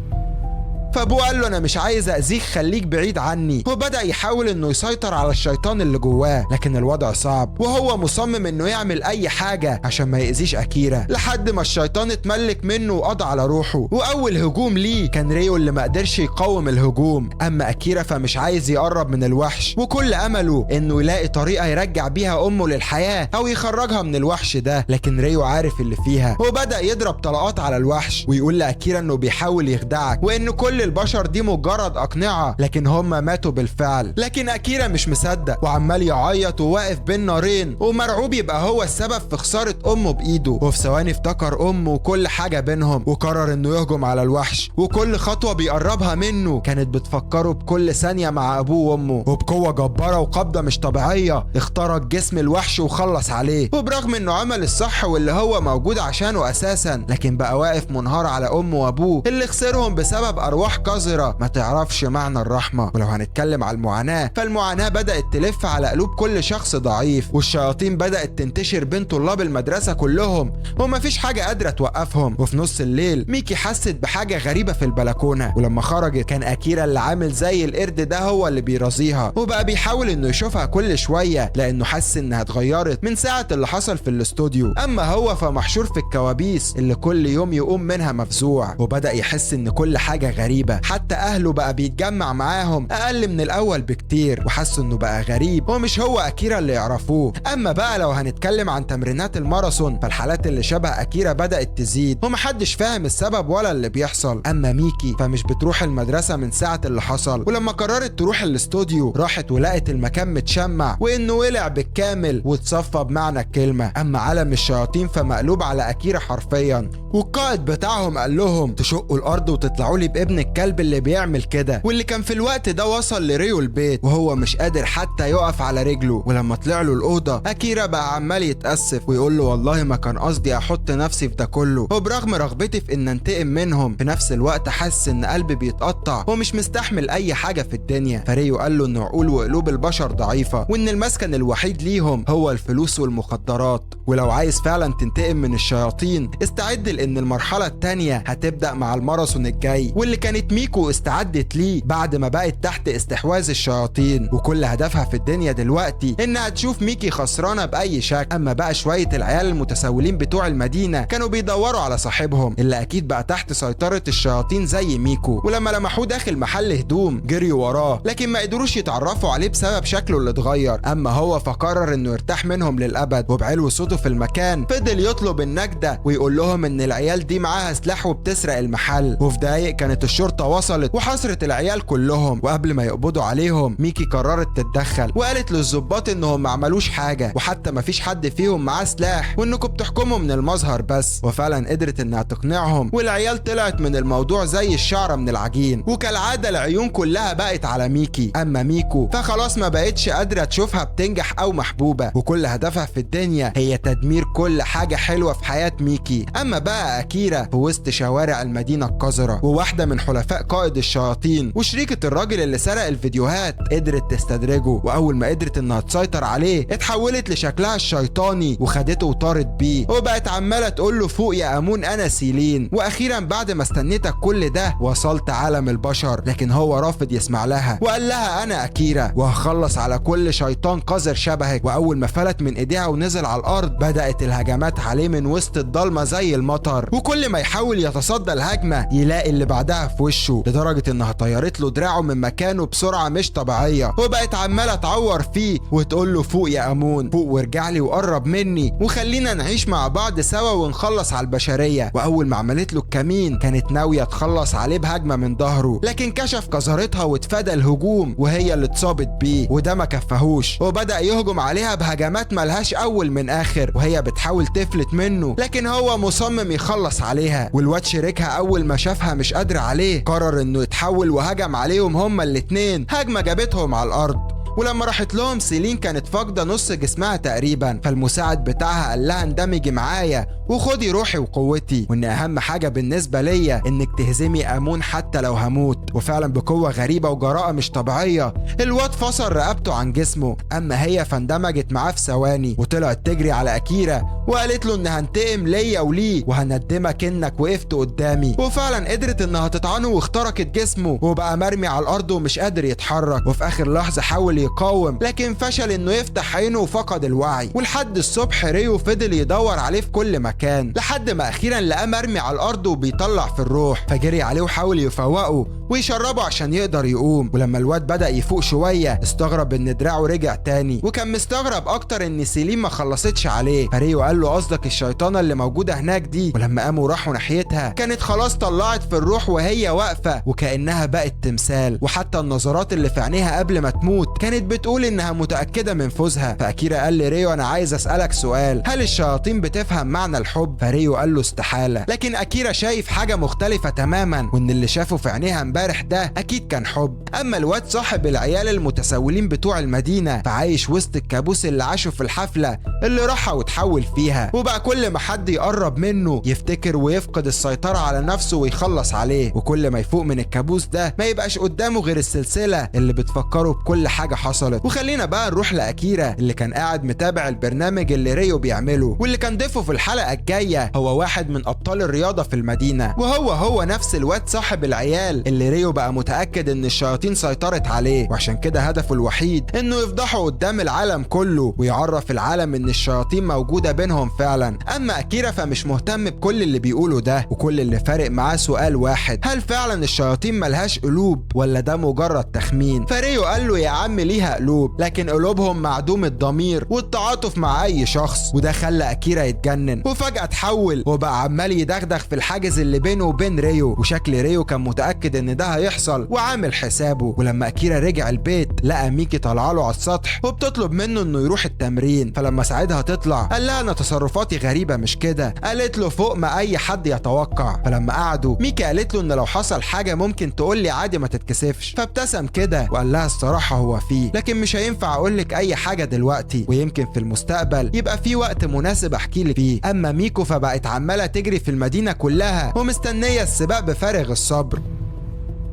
فابوه قال له انا مش عايز اذيك، خليك بعيد عني. وبدأ يحاول انه يسيطر على الشيطان اللي جواه، لكن الوضع صعب وهو مصمم انه يعمل اي حاجة عشان ما يأذيش اكيرا، لحد ما الشيطان اتملك منه وقضى على روحه. واول هجوم ليه كان ريو اللي ما قدرش يقاوم الهجوم، اما اكيرا فمش عايز يقرب من الوحش، وكل امله انه يلاقي طريقة يرجع بيها امه للحياة او يخرجها من الوحش ده. لكن ريو عارف اللي فيها وبدأ يضرب طلقات على الوحش ويقول لاكيرا انه بيحاول يخدعك وان كل البشر دي مجرد أقنعة، لكن هم ماتوا بالفعل. لكن أكيرا مش مصدق وعمال يعيط وواقف بين نارين ومرعوب يبقى هو السبب في خسارة أمه بإيده. وفي ثواني افتكر أمه وكل حاجة بينهم وقرر إنه يهجم على الوحش، وكل خطوة بيقربها منه كانت بتفكره بكل ثانية مع أبوه وأمه. وبقوة جبارة وقبضة مش طبيعية اخترق جسم الوحش وخلص عليه. وبرغم إنه عمل الصح واللي هو موجود عشانه أساسا، لكن بقى واقف منهار على أمه وأبوه اللي خسرهم بسبب أرواح قذرة ما تعرفش معنى الرحمة. ولو هنتكلم على المعاناة فالمعاناة بدأت تلف على قلوب كل شخص ضعيف، والشياطين بدأت تنتشر بين طلاب المدرسة كلهم ومفيش حاجة قادرة توقفهم. وفي نص الليل ميكي حست بحاجة غريبة في البلكونة، ولما خرجت كان أكيرا اللي عامل زي القرد ده هو اللي بيرازيها، وبقى بيحاول انه يشوفها كل شوية لانه حس انها اتغيرت من ساعة اللي حصل في الاستوديو. اما هو فمحشور في الكوابيس اللي كل يوم يقوم منها مفزوع، وبدأ يحس ان كل حاجة غريبة، حتى اهله بقى بيتجمع معاهم اقل من الاول بكتير، وحس انه بقى غريب ومش هو اكيرا اللي يعرفوه. اما بقى لو هنتكلم عن تمرينات الماراثون فالحالات اللي شبه اكيرا بدأت تزيد ومحدش فاهم السبب ولا اللي بيحصل. اما ميكي فمش بتروح المدرسة من ساعة اللي حصل، ولما قررت تروح الاستوديو راحت ولقت المكان متشمع وانه ولع بالكامل واتصفى بمعنى الكلمة. اما عالم الشياطين فمقلوب على اكيرا حرفيا، والقائد بتاعهم قال لهم تشقوا الارض وتطلعوا لي بابن الكلب اللي بيعمل كده، واللي كان في الوقت ده وصل لريو البيت وهو مش قادر حتى يقف على رجله. ولما طلع له الاوضه اكيرا بقى عمال يتاسف ويقول له والله ما كان قصدي احط نفسي في ده كله، وبرغم رغبتي في ان انتقم منهم في نفس الوقت حس ان قلبي بيتقطع ومش مستحمل اي حاجه في الدنيا. فريو قال له ان عقول وقلوب البشر ضعيفه وان المسكن الوحيد ليهم هو الفلوس والمخدرات، ولو عايز فعلا تنتقم من الشياطين استعد لان المرحله الثانيه هتبدا مع الماراثون الجاي، واللي كانت ميكو استعدت ليه بعد ما بقت تحت استحواذ الشياطين، وكل هدفها في الدنيا دلوقتي انها تشوف ميكي خسرانه باي شكل. اما بقى شويه العيال المتسولين بتوع المدينه كانوا بيدوروا على صاحبهم اللي اكيد بقى تحت سيطره الشياطين زي ميكو، ولما لمحوه داخل محل هدوم جريوا وراه لكن ما قدروش يتعرفوا عليه بسبب شكله اللي اتغير. اما هو فقرر انه يرتاح منهم للابد، وبعلو صوته في المكان فضل يطلب النجده ويقول لهم ان العيال دي معاها سلاح وبتسرق المحل. وفي دقايق كانت الشرطه وصلت وحصرت العيال كلهم، وقبل ما يقبضوا عليهم ميكي قررت تتدخل وقالت للظباط انهم ما عملوش حاجه وحتى ما فيش حد فيهم معاه سلاح وانكم بتحكموا من المظهر بس. وفعلا قدرت انها تقنعهم والعيال طلعت من الموضوع زي الشعره من العجين، وكالعاده العيون كلها بقت على ميكي. اما ميكو فخلاص ما بقتش قادره تشوفها بتنجح او محبوبه، وكل هدفها في الدنيا هي تدمير كل حاجه حلوه في حياه ميكي. اما بقى اكيرا في وسط شوارع المدينه القذره، وواحده من حلفاء قائد الشياطين وشريكه الراجل اللي سرق الفيديوهات قدرت تستدرجه، واول ما قدرت انها تسيطر عليه اتحولت لشكلها الشيطاني وخدته وطارت بيه، وبقت عماله تقول له فوق يا امون انا سيلين. واخيرا بعد ما استنيتك كل ده وصلت عالم البشر، لكن هو رافض يسمع لها وقال لها انا اكيرا وهخلص على كل شيطان قذر شبهك. واول ما فلت من ايديها ونزل على الارض بدات الهجمات عليه من وسط الضلمه زي المطر، وكل ما يحاول يتصدى الهجمه يلاقي اللي بعدها في وشه لدرجة انها طيرت له دراعه من مكانه بسرعة مش طبيعية، وبقت عمالة تعور فيه وتقول له فوق يا امون، فوق وارجع لي وقرب مني وخلينا نعيش مع بعض سوا ونخلص على البشرية. واول ما عملت له الكمين كانت ناوية تخلص عليه بهجمة من ظهره، لكن كشف قذارتها واتفادى الهجوم وهي اللي اتصابت بيه، وده ما كفاهوش وبدأ يهجم عليها بهجمات ملهاش اول من اخر وهي بتحاول تفلت منه، لكن هو مصمم يخلص عليها. والواد شريكها اول ما شافها مش قادر عليه قرر انه يتحول وهجم عليهم هما الاتنين، هجمة جابتهم على الارض. ولما راحت لهم سيلين كانت فاقده نص جسمها تقريبا، فالمساعد بتاعها قال لها اندمجي معايا وخدي روحي وقوتي، وان اهم حاجه بالنسبه ليا انك تهزمي امون حتى لو هموت. وفعلا بقوه غريبه وجراءه مش طبيعيه الواد فصل رقبته عن جسمه، اما هي فاندمجت معاه في ثواني وطلعت تجري على اكيرا وقالت له ان هنتقم ليا وليه وهندمك انك وقفت قدامي. وفعلا قدرت انها تطعنه واخترقت جسمه وبقى مرمي على الارض ومش قادر يتحرك، وفي اخر لحظه حاول يقاوم لكن فشل انه يفتح عينه وفقد الوعي. ولحد الصبح ريو فضل يدور عليه في كل مكان لحد ما اخيرا لقاه مرمي على الارض وبيطلع في الروح، فجري عليه وحاول يفوقه ويشربه عشان يقدر يقوم. ولما الواد بدأ يفوق شوية استغرب ان دراعه رجع تاني، وكان مستغرب اكتر ان سيلين ما خلصتش عليه، فريو قال له قصدك الشيطانة اللي موجودة هناك دي. ولما قاموا راحوا ناحيتها كانت خلاص طلعت في الروح وهي واقفة وكأنها بقت تمثال، وحتى النظرات اللي في عينيها قبل ما تموت كانت بتقول انها متأكدة من فوزها. فأكيرا قال لريو انا عايز اسألك سؤال، هل الشياطين بتفهم معنى الحب؟ فريو قال له استحالة، لكن أكيرا شايف حاجة مختلفة تماما، وان اللي شافه في عينيها امبارح ده اكيد كان حب. اما الواد صاحب العيال المتسولين بتوع المدينة فعايش وسط الكابوس اللي عاشوا في الحفلة اللي راحها وتحول فيها، وبقى كل ما حد يقرب منه يفتكر ويفقد السيطرة على نفسه ويخلص عليه، وكل ما يفوق من الكابوس ده ما يبقاش قدامه غير السلسلة اللي بتفكره بكل حاجة حصلت. وخلينا بقى نروح لأكيرا اللي كان قاعد متابع البرنامج اللي ريو بيعمله، واللي كان ضيفه في الحلقة الجاية هو واحد من ابطال الرياضة في المدينة، وهو نفس الواد صاحب العيال اللي ريو بقى متأكد ان الشياطين سيطرت عليه، وعشان كده هدفه الوحيد انه يفضحه قدام العالم كله ويعرف العالم ان الشياطين موجودة بينهم فعلا. اما أكيرا فمش مهتم بكل اللي بيقوله ده، وكل اللي فارق معاه سؤال واحد، هل فعلا الشياطين ملهاش قلوب ولا ده مجرد تخمين؟ فريو قال له يا عم ليها قلوب لكن قلوبهم معدوم الضمير والتعاطف مع اي شخص، وده خلى أكيرا يتجنن وفجأة اتحول وبقى عمال يدغدغ في الحاجز اللي بينه وبين ريو، وشكل ريو كان متأكد ان ده هيحصل وعامل حسابه. ولما أكيرا رجع البيت لقى ميكي طالعه له على السطح وبتطلب منه انه يروح التمرين، فلما ساعدها تطلع قال لها انا تصرفاتي غريبة مش كده، قالت له فوق ما اي حد يتوقع. فلما قعدوا ميكي قالت له ان لو حصل حاجة ممكن تقول لي عادي ما تتكسفش، فابتسم كده وقال لها الصراحة هو فيه، لكن مش هينفع اقول لك اي حاجة دلوقتي، ويمكن في المستقبل يبقى في وقت مناسب احكي لك فيه. اما ميكو فبقت عمالة تجري في المدينة كلها ومستنية السباق بفارغ الصبر.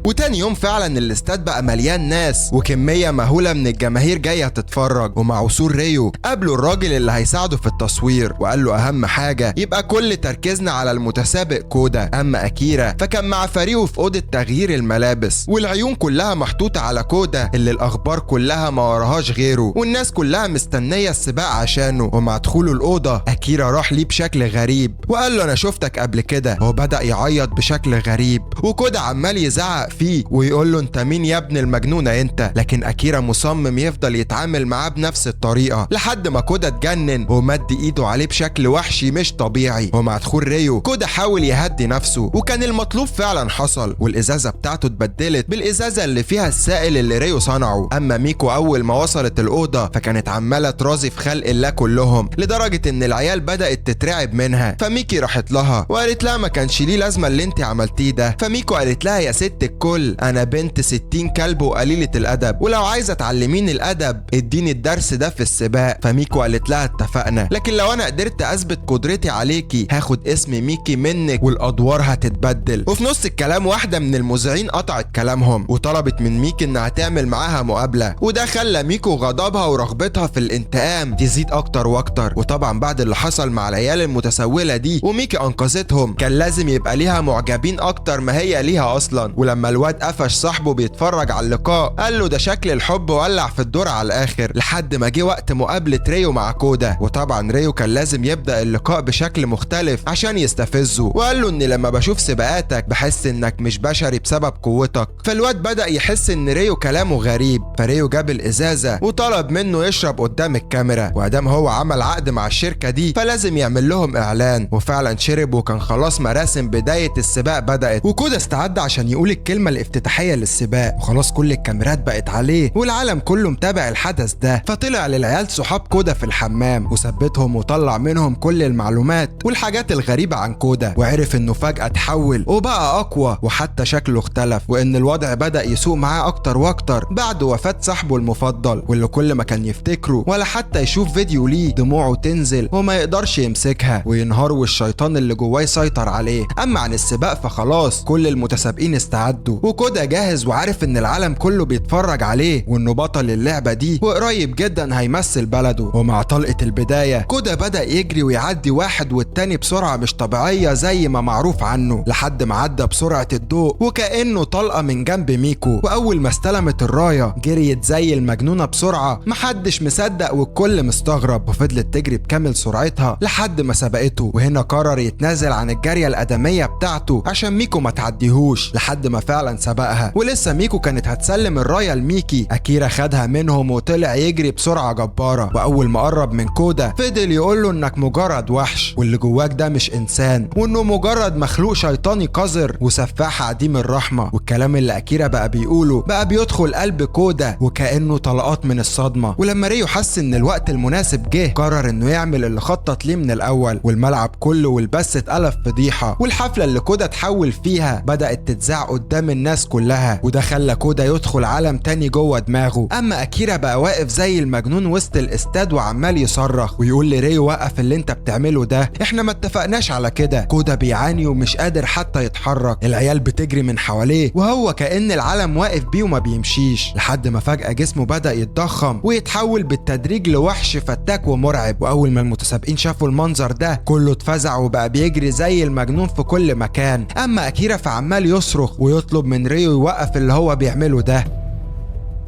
وتاني يوم فعلا الاستاد بقى مليان ناس وكمية مهولة من الجماهير جاية تتفرج، ومع وصول ريو قابله الراجل اللي هيساعده في التصوير وقال له اهم حاجة يبقى كل تركيزنا على المتسابق كودا. اما أكيرا فكان مع فريقه في أوضة تغيير الملابس والعيون كلها محطوطة على كودا اللي الاخبار كلها ما وراهاش غيره والناس كلها مستنية السباق عشانه. ومع دخوله الأوضة أكيرا راح ليه بشكل غريب وقال له انا شفتك قبل كده، وبدأ يعيط بشكل غريب وكودا عمال يزعق فيه ويقول له انت مين يا ابن المجنونة انت، لكن أكيرا مصمم يفضل يتعامل معاه بنفس الطريقة لحد ما كودا اتجنن ومد ايده عليه بشكل وحشي مش طبيعي. ومع دخول ريو كودا حاول يهدي نفسه وكان المطلوب فعلا حصل، والازازة بتاعته اتبدلت بالازازة اللي فيها السائل اللي ريو صنعه. اما ميكو اول ما وصلت الأوضة فكانت عمالة ترازي في خلق الله كلهم لدرجة ان العيال بدأت تترعب منها، فميكي راحت لها وقالت لها ما كانش ليه لازمة اللي انت عملتيه ده. فميكو قالت لها يا ست الكل انا بنت 60 كلب وقليلة الادب، ولو عايزة تعلميني الادب اديني الدرس ده في السباق. فميكو قالت لها اتفقنا، لكن لو انا قدرت اثبت قدرتي عليكي هاخد اسم ميكي منك والادوار هتتبدل. وفي نص الكلام واحدة من المذيعين قطعت كلامهم وطلبت من ميكي انها تعمل معاها مقابلة، وده خلى ميكو غضبها ورغبتها في الانتقام تزيد اكتر واكتر. وطبعا بعد اللي حصل مع العيال المتسولة دي وميكي انقذتهم كان لازم يبقى ليها معجبين اكتر ما هي ليها اصلا. ولما الواد قفش صاحبه بيتفرج على اللقاء قال له ده شكل الحب ولع في الدور على الاخر، لحد ما جه وقت مقابلة ريو مع كودا. وطبعا ريو كان لازم يبدأ اللقاء بشكل مختلف عشان يستفزه، وقال له ان لما بشوف سباقاتك بحس انك مش بشري بسبب قوتك. فالواد بدأ يحس ان ريو كلامه غريب، فريو جاب الازازة وطلب منه يشرب قدام الكاميرا، وادام هو عمل عقد مع الشركة دي فلازم يعمل لهم اعلان. وفعلا شرب وكان خلاص مراسم بداية السباق بدأت، وكودا استعد عشان يقول الكلمة الافتتاحية للسباق، وخلاص كل الكاميرات بقت عليه والعالم كله متابع الحدث ده. فطلع للعيال صحاب كودا في الحمام وثبتهم وطلع منهم كل المعلومات والحاجات الغريبة عن كودا، وعرف انه فجأة اتحول وبقى اقوى وحتى شكله اختلف، وان الوضع بدأ يسوء معاه اكتر واكتر بعد وفاة صاحبه المفضل، واللي كل ما كان يفتكره ولا حتى يشوف فيديو ليه دموعه تنزل وما يقدرش يمسكها وينهار والشيطان اللي جواه يسيطر عليه. اما عن السباق فخلاص كل المتسابقين استعدوا وكودا جاهز وعارف ان العالم كله بيتفرج عليه وانه بطل اللعبة دي وقريب جدا هيمثل بلده. ومع طلقة البداية كودا بدأ يجري ويعدي واحد والتاني بسرعة مش طبيعية زي ما معروف عنه، لحد ما عدى بسرعة الضوء وكأنه طلقة من جنب ميكو. واول ما استلمت الراية جريت زي المجنونة بسرعة، محدش مصدق والكل مستغرب، وفضلت تجري بكامل سرعتها لحد ما سبقته. وهنا قرر يتنازل عن الجارية الآدمية بتاعته عشان ميكو ما تعديهوش، لحد ما فعلا سبقها. ولسه ميكو كانت هتسلم الراية لميكي، أكيرا خدها منهم وطلع يجري بسرعة جبارة. وأول ما قرب من كودا فضل يقول له إنك مجرد وحش، واللي جواك ده مش إنسان، وإنه مجرد مخلوق شيطاني قذر وسفاح عديم الرحمة. والكلام اللي أكيرا بقى بيقوله بقى بيدخل قلب كودا وكأنه طلقات من الصدمة. ولما ريو حس إن الوقت المناسب جه قرر إنه يعمل اللي خطط ليه من الأول، والملعب كله والبث اتقلب فضيحة، والحفلة اللي كودا اتحول فيها بدأت تتذاع قدام الناس كلها، وده خلى كودا يدخل عالم تاني جوه دماغه. أما أكيرا بقى واقف زي المجنون وسط الاستاد وعمال يصرخ ويقول لريو وقف اللي انت بتعمله ده، احنا ما اتفقناش على كده. كودا بيعاني ومش قادر حتى يتحرك، العيال بتجري من حواليه وهو كأن العالم واقف بيه وما بيمشيش، لحد ما فجأة جسمه بدأ يتضخم ويتحول بالتدريج لوحش فتاك ومرعب. واول ما المتسابقين شافوا المنظر ده كله اتفزع وبقى بيجري زي المجنون في كل مكان. اما اكيرا فعمال يصرخ ويطلب من ريو يوقف اللي هو بيعمله ده.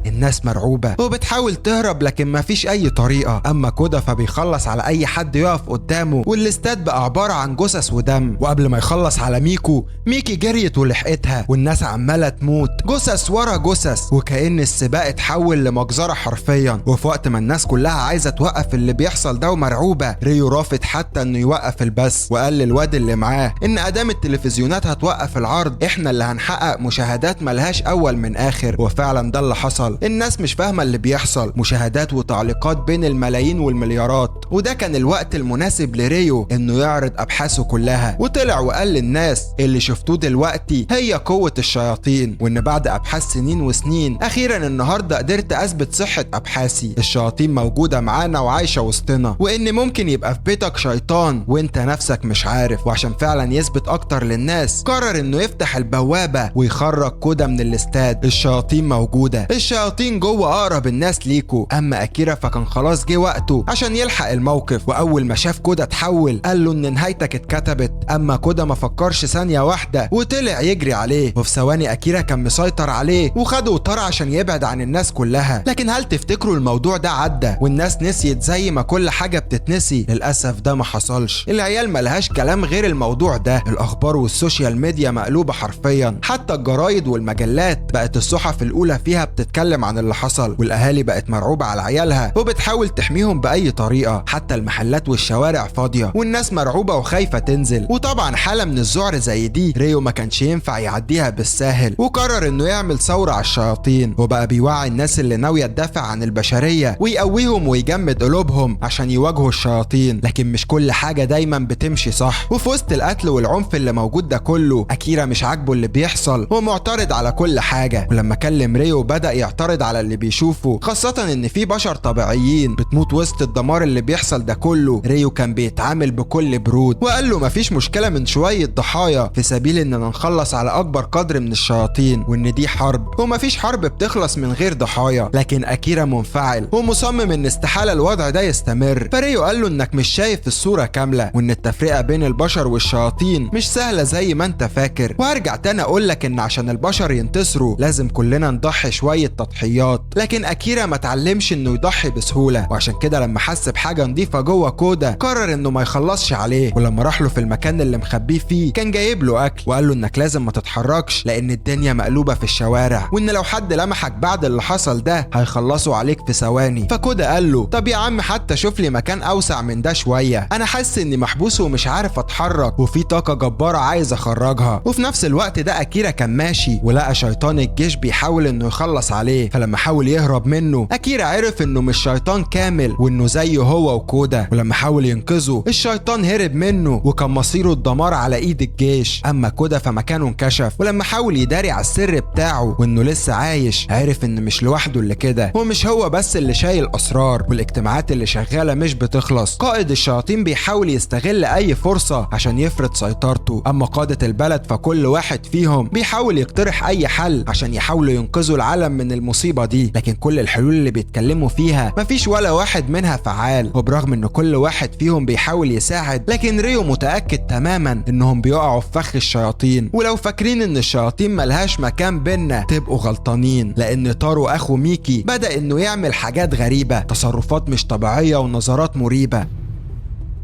الناس مرعوبة وبتحاول تهرب لكن مفيش أي طريقة. أما كودا فبيخلص على أي حد يقف قدامه، والاستاد بقى عبارة عن جثث ودم. وقبل ما يخلص على ميكي جريت ولحقتها، والناس عمالة تموت جثث ورا جثث، وكأن السباق اتحول لمجزرة حرفيا. وفي وقت ما الناس كلها عايزة توقف اللي بيحصل ده ومرعوبة، ريو رافض حتى إنه يوقف البث، وقال للواد اللي معاه إن أدام التلفزيونات هتوقف العرض إحنا اللي هنحقق مشاهدات ملهاش أول من آخر. وفعلا ده اللي حصل، الناس مش فاهمة اللي بيحصل، مشاهدات وتعليقات بين الملايين والمليارات. وده كان الوقت المناسب لريو انه يعرض ابحاثه كلها، وطلع وقال للناس اللي شفتوه دلوقتي هي قوة الشياطين، وان بعد ابحاث سنين وسنين اخيرا النهاردة قدرت اثبت صحة ابحاثي. الشياطين موجودة معانا وعايشة وسطنا، وان ممكن يبقى في بيتك شيطان وانت نفسك مش عارف. وعشان فعلا يثبت اكتر للناس قرر انه يفتح البوابة ويخرج كودا من الاستاد. الشياطين موجودة، الشياطين جوه اقرب الناس ليكو. اما اكيرا فكان خلاص جه وقته عشان يلحق الموقف، واول ما شاف كودا اتحول قال له ان نهايتك اتكتبت. اما كودا ما فكرش ثانيه واحده وطلع يجري عليه، وفي ثواني اكيرا كان مسيطر عليه وخده وطار عشان يبعد عن الناس كلها. لكن هل تفتكروا الموضوع ده عدى والناس نسيت زي ما كل حاجه بتتنسي؟ للاسف ده ما حصلش. العيال ملهاش كلام غير الموضوع ده، الاخبار والسوشيال ميديا مقلوبه حرفيا، حتى الجرايد والمجلات بقت الصحف الاولى فيها بتتكلم عن اللي حصل، والاهالي بقت مرعوبه على عيالها وبتحاول تحميهم باي طريقه. حتى المحلات والشوارع فاضيه والناس مرعوبه وخايفه تنزل. وطبعا حاله من الذعر زي دي ريو ما كانش ينفع يعديها بالساهل، وقرر انه يعمل ثوره على الشياطين، وبقى بيوعي الناس اللي ناويه تدافع عن البشريه ويقويهم ويجمد قلوبهم عشان يواجهوا الشياطين. لكن مش كل حاجه دايما بتمشي صح، وفي وسط القتل والعنف اللي موجود ده كله اكيرا مش عاجبه اللي بيحصل ومعترض على كل حاجه. ولما كلم ريو بدا يعترض على اللي بيشوفه، خاصة ان في بشر طبيعيين بتموت وسط الدمار اللي بيحصل ده كله ريو كان بيتعامل بكل برود، وقال له مفيش مشكلة من شوية ضحايا في سبيل اننا نخلص على اكبر قدر من الشياطين، وان دي حرب ومفيش حرب بتخلص من غير ضحايا. لكن اكيرا منفعل ومصمم ان استحالة الوضع ده يستمر. فريو قال له انك مش شايف الصورة كاملة، وان التفرقة بين البشر والشياطين مش سهلة زي ما انت فاكر. وهرجع تاني اقول لك ان عشان البشر ينتصروا لازم كلنا نضحي شوية تضحيات. لكن اكيرا ما اتعلمش انه يضحي بسهولة، وعشان كده لما حس بحاجة نضيفة جوه كودا قرر انه ما يخلصش عليه. ولما راح له في المكان اللي مخبيه فيه كان جايب له اكل، وقال له انك لازم ما تتحركش لان الدنيا مقلوبة في الشوارع، وان لو حد لمحك بعد اللي حصل ده هيخلصوا عليك في ثواني. فكودا قال له طب يا عم حتى شوف لي مكان اوسع من ده شوية، انا حاسس اني محبوس ومش عارف اتحرك وفي طاقة جبارة عايز اخرجها. وفي نفس الوقت ده اكيرا كان ماشي ولقى شيطان الجيش بيحاول انه يخلص عليه، فلما حاول يهرب منه اكيرا عرف انه مش شيطان كامل وانه زيه هو وكودا. ولما حاول ينقذه الشيطان هرب منه وكان مصيره الدمار على ايد الجيش. اما كودا فمكانه انكشف، ولما حاول يداري على السر بتاعه وانه لسه عايش عرف ان مش لوحده اللي كده، ومش هو بس اللي شايل اسرار، والاجتماعات اللي شغاله مش بتخلص. قائد الشياطين بيحاول يستغل اي فرصه عشان يفرض سيطرته، اما قاده البلد فكل واحد فيهم بيحاول يقترح اي حل عشان يحاولوا ينقذوا العالم من المصيبه دي. لكن كل الحلول اللي بيتكلموا فيها مفيش ولا واحد منها فعال، وبرغم ان كل واحد فيهم بيحاول يساعد لكن ريو متاكد تماما انهم بيقعوا في فخ الشياطين. ولو فاكرين ان الشياطين ملهاش مكان بينا تبقوا غلطانين، لان تارو اخو ميكي بدأ انه يعمل حاجات غريبة، تصرفات مش طبيعية ونظرات مريبة.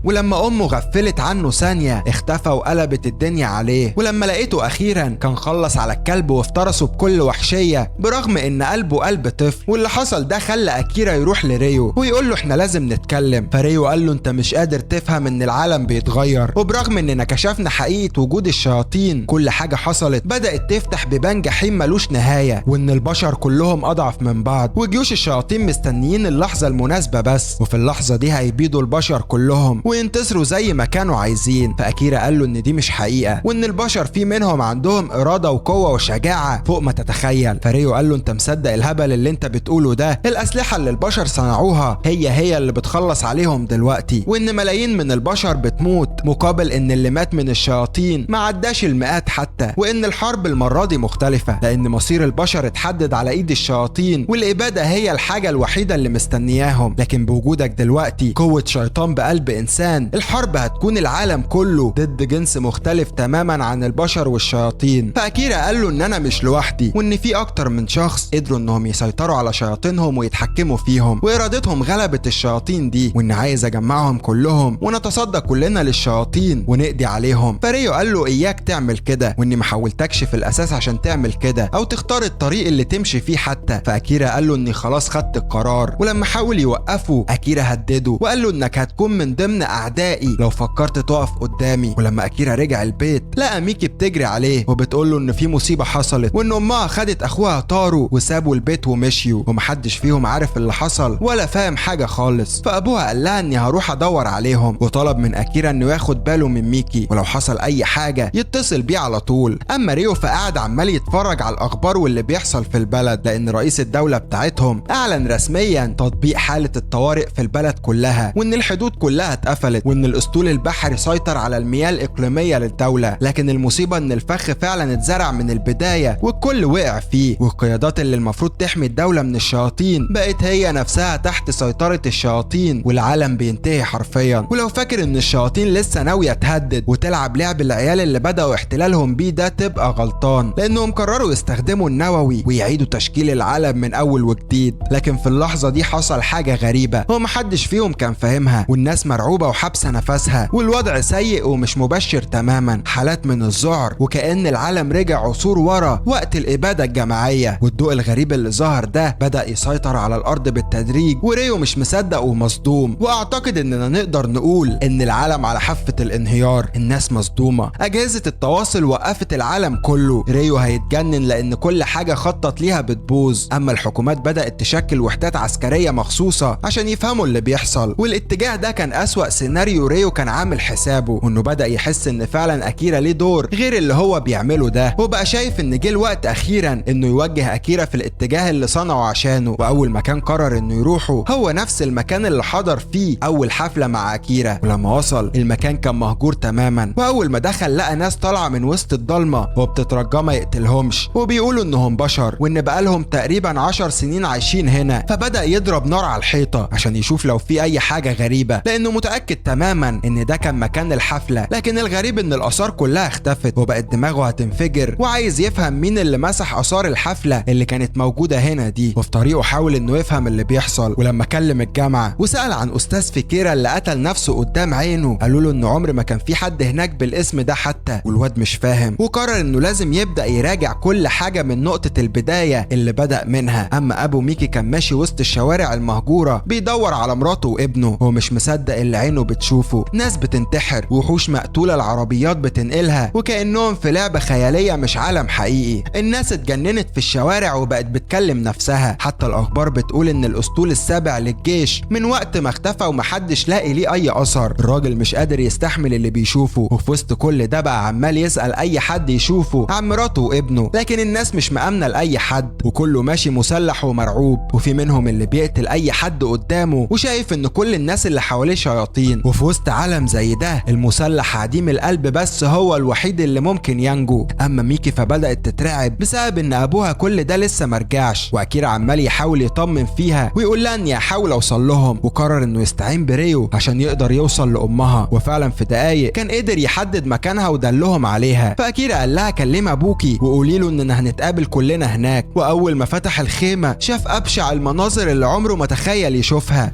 ولما امه غفلت عنه ثانيه اختفى وقلبت الدنيا عليه. ولما لقيته اخيرا كان خلص على الكلب وافترسه بكل وحشيه برغم ان قلبه قلب طفل. واللي حصل ده خلى اكيرا يروح لريو ويقول له احنا لازم نتكلم. فريو قال له انت مش قادر تفهم ان العالم بيتغير، وبرغم اننا كشفنا حقيقه وجود الشياطين كل حاجه حصلت بدات تفتح بيبان جحيم ملوش نهايه، وان البشر كلهم اضعف من بعض وجيوش الشياطين مستنيين اللحظه المناسبه بس، وفي اللحظه دي هيبيدوا البشر كلهم وينتصروا زي ما كانوا عايزين. فأكيرا قال له ان دي مش حقيقة، وان البشر في منهم عندهم إرادة وقوة وشجاعة فوق ما تتخيل. فريو قال له انت مصدق الهبل اللي انت بتقوله ده؟ الأسلحة اللي البشر صنعوها هي اللي بتخلص عليهم دلوقتي، وان ملايين من البشر بتموت مقابل ان اللي مات من الشياطين ما عداش المئات حتى، وان الحرب المرة دي مختلفة لان مصير البشر اتحدد على ايد الشياطين، والإبادة هي الحاجة الوحيدة اللي مستنياهم. لكن بوجودك دلوقتي قوة شيطان بقلب إنسان الحرب هتكون العالم كله ضد جنس مختلف تماما عن البشر والشياطين. فأكيرا قال له ان انا مش لوحدي، وان في اكتر من شخص قدروا انهم يسيطروا على شياطينهم ويتحكموا فيهم، وارادتهم غلبت الشياطين دي، وان عايز اجمعهم كلهم ونتصدى كلنا للشياطين ونقضي عليهم. فريو قال له اياك تعمل كده، واني ما حاولتكش في الاساس عشان تعمل كده او تختار الطريق اللي تمشي فيه حتى. فأكيرا قال له اني خلاص خدت القرار. ولما حاول يوقفه أكيرا هدده وقال له انك هتكون من ضمن اعدائي لو فكرت تقف قدامي. ولما أكيرا رجع البيت لقى ميكي بتجري عليه وبتقول له ان في مصيبه حصلت، وان امها خدت اخوها تارو وسابوا البيت ومشيوا، ومحدش فيهم عارف اللي حصل ولا فاهم حاجه خالص. فابوها قال لها اني هروح ادور عليهم، وطلب من أكيرا انه ياخد باله من ميكي ولو حصل اي حاجه يتصل بيه على طول. اما ريو فقعد عمال يتفرج على الاخبار واللي بيحصل في البلد، لان رئيس الدوله بتاعتهم اعلن رسميا تطبيق حاله الطوارئ في البلد كلها، وان الحدود كلها اتقفلت، وان الاسطول البحري سيطر على المياه الاقليميه للدوله. لكن المصيبه ان الفخ فعلا اتزرع من البدايه والكل وقع فيه، والقيادات اللي المفروض تحمي الدوله من الشياطين بقت هي نفسها تحت سيطره الشياطين، والعالم بينتهي حرفيا. ولو فاكر ان الشياطين لسه ناويه تهدد وتلعب لعب العيال اللي بداوا احتلالهم بيه ده تبقى غلطان، لانهم قرروا يستخدموا النووي ويعيدوا تشكيل العالم من اول وجديد. لكن في اللحظه دي حصل حاجه غريبه هو محدش فيهم كان فاهمها، والناس مرعوبه وحابسه نفسها، والوضع سيء ومش مبشر تماما، حالات من الذعر وكأن العالم رجع عصور ورا وقت الإبادة الجماعية. والضوء الغريب اللي ظهر ده بدأ يسيطر على الأرض بالتدريج، وريو مش مصدق ومصدوم، وأعتقد إننا نقدر نقول إن العالم على حافة الانهيار. الناس مصدومة، أجهزة التواصل وقفت العالم كله، ريو هيتجنن لأن كل حاجة خطط ليها بتبوظ. أما الحكومات بدأت تشكل وحدات عسكرية مخصوصة عشان يفهموا اللي بيحصل، والاتجاه ده كان أسوأ السيناريو ريو كان عامل حسابه، وانه بدأ يحس ان فعلا اكيرا ليه دور غير اللي هو بيعمله ده، وبقى شايف ان جه الوقت اخيرا انه يوجه اكيرا في الاتجاه اللي صنعه عشانه. واول مكان قرر انه يروحه هو نفس المكان اللي حضر فيه اول حفلة مع اكيرا. ولما وصل المكان كان مهجور تماما، واول ما دخل لقى ناس طالعة من وسط الضلمة وبتترجى ما يقتلهمش، وبيقولوا انهم بشر وان بقالهم تقريبا 10 سنين عايشين هنا. فبدأ يضرب نار على الحيطة عشان يشوف لو في اي حاجة غريبة، لانه متأكد تماما ان ده كان مكان الحفلة. لكن الغريب ان الاثار كلها اختفت وبقت دماغه هتنفجر، وعايز يفهم مين اللي مسح اثار الحفلة اللي كانت موجودة هنا دي. وفي طريقه حاول انه يفهم اللي بيحصل، ولما كلم الجامعة وسأل عن استاذ فيكيرا اللي قتل نفسه قدام عينه، قالوا له ان عمر ما كان في حد هناك بالاسم ده حتى. والواد مش فاهم، وقرر انه لازم يبدأ يراجع كل حاجة من نقطة البداية اللي بدأ منها. اما ابو ميكي كان ماشي وسط الشوارع المهجورة بيدور على مراته وابنه، هو مش مصدق اللي عينه بتشوفه. ناس بتنتحر، وحوش مقتولة العربيات بتنقلها، وكأنهم في لعبة خيالية مش عالم حقيقي. الناس اتجننت في الشوارع وبقت بتكلم نفسها. حتى الاخبار بتقول ان الاسطول السابع للجيش من وقت ما اختفى ومحدش لاقي ليه اي اثر. الراجل مش قادر يستحمل اللي بيشوفه، وفي وسط كل ده بقى عمال يسأل اي حد يشوفه عن مراته وابنه. لكن الناس مش مأمنة لأي حد، وكله ماشي مسلح ومرعوب، وفي منهم اللي بيقتل اي حد قدامه وشايف ان كل الناس اللي حواليه شياطين. وفي وسط عالم زي ده المسلح عديم القلب بس هو الوحيد اللي ممكن ينجو. اما ميكي فبدأت تترعب بسبب ان ابوها كل ده لسه مرجعش، واكيرا عمال يحاول يطمن فيها ويقول لها اني هحاول اوصل لهم. وقرر انه يستعين بريو عشان يقدر يوصل لامها، وفعلا في دقايق كان قدر يحدد مكانها ودلهم عليها. فاكيرا قال لها كلم ابوكي وقولي له اننا هنتقابل كلنا هناك. واول ما فتح الخيمة شاف ابشع المناظر اللي عمره ما تخيل يشوفها.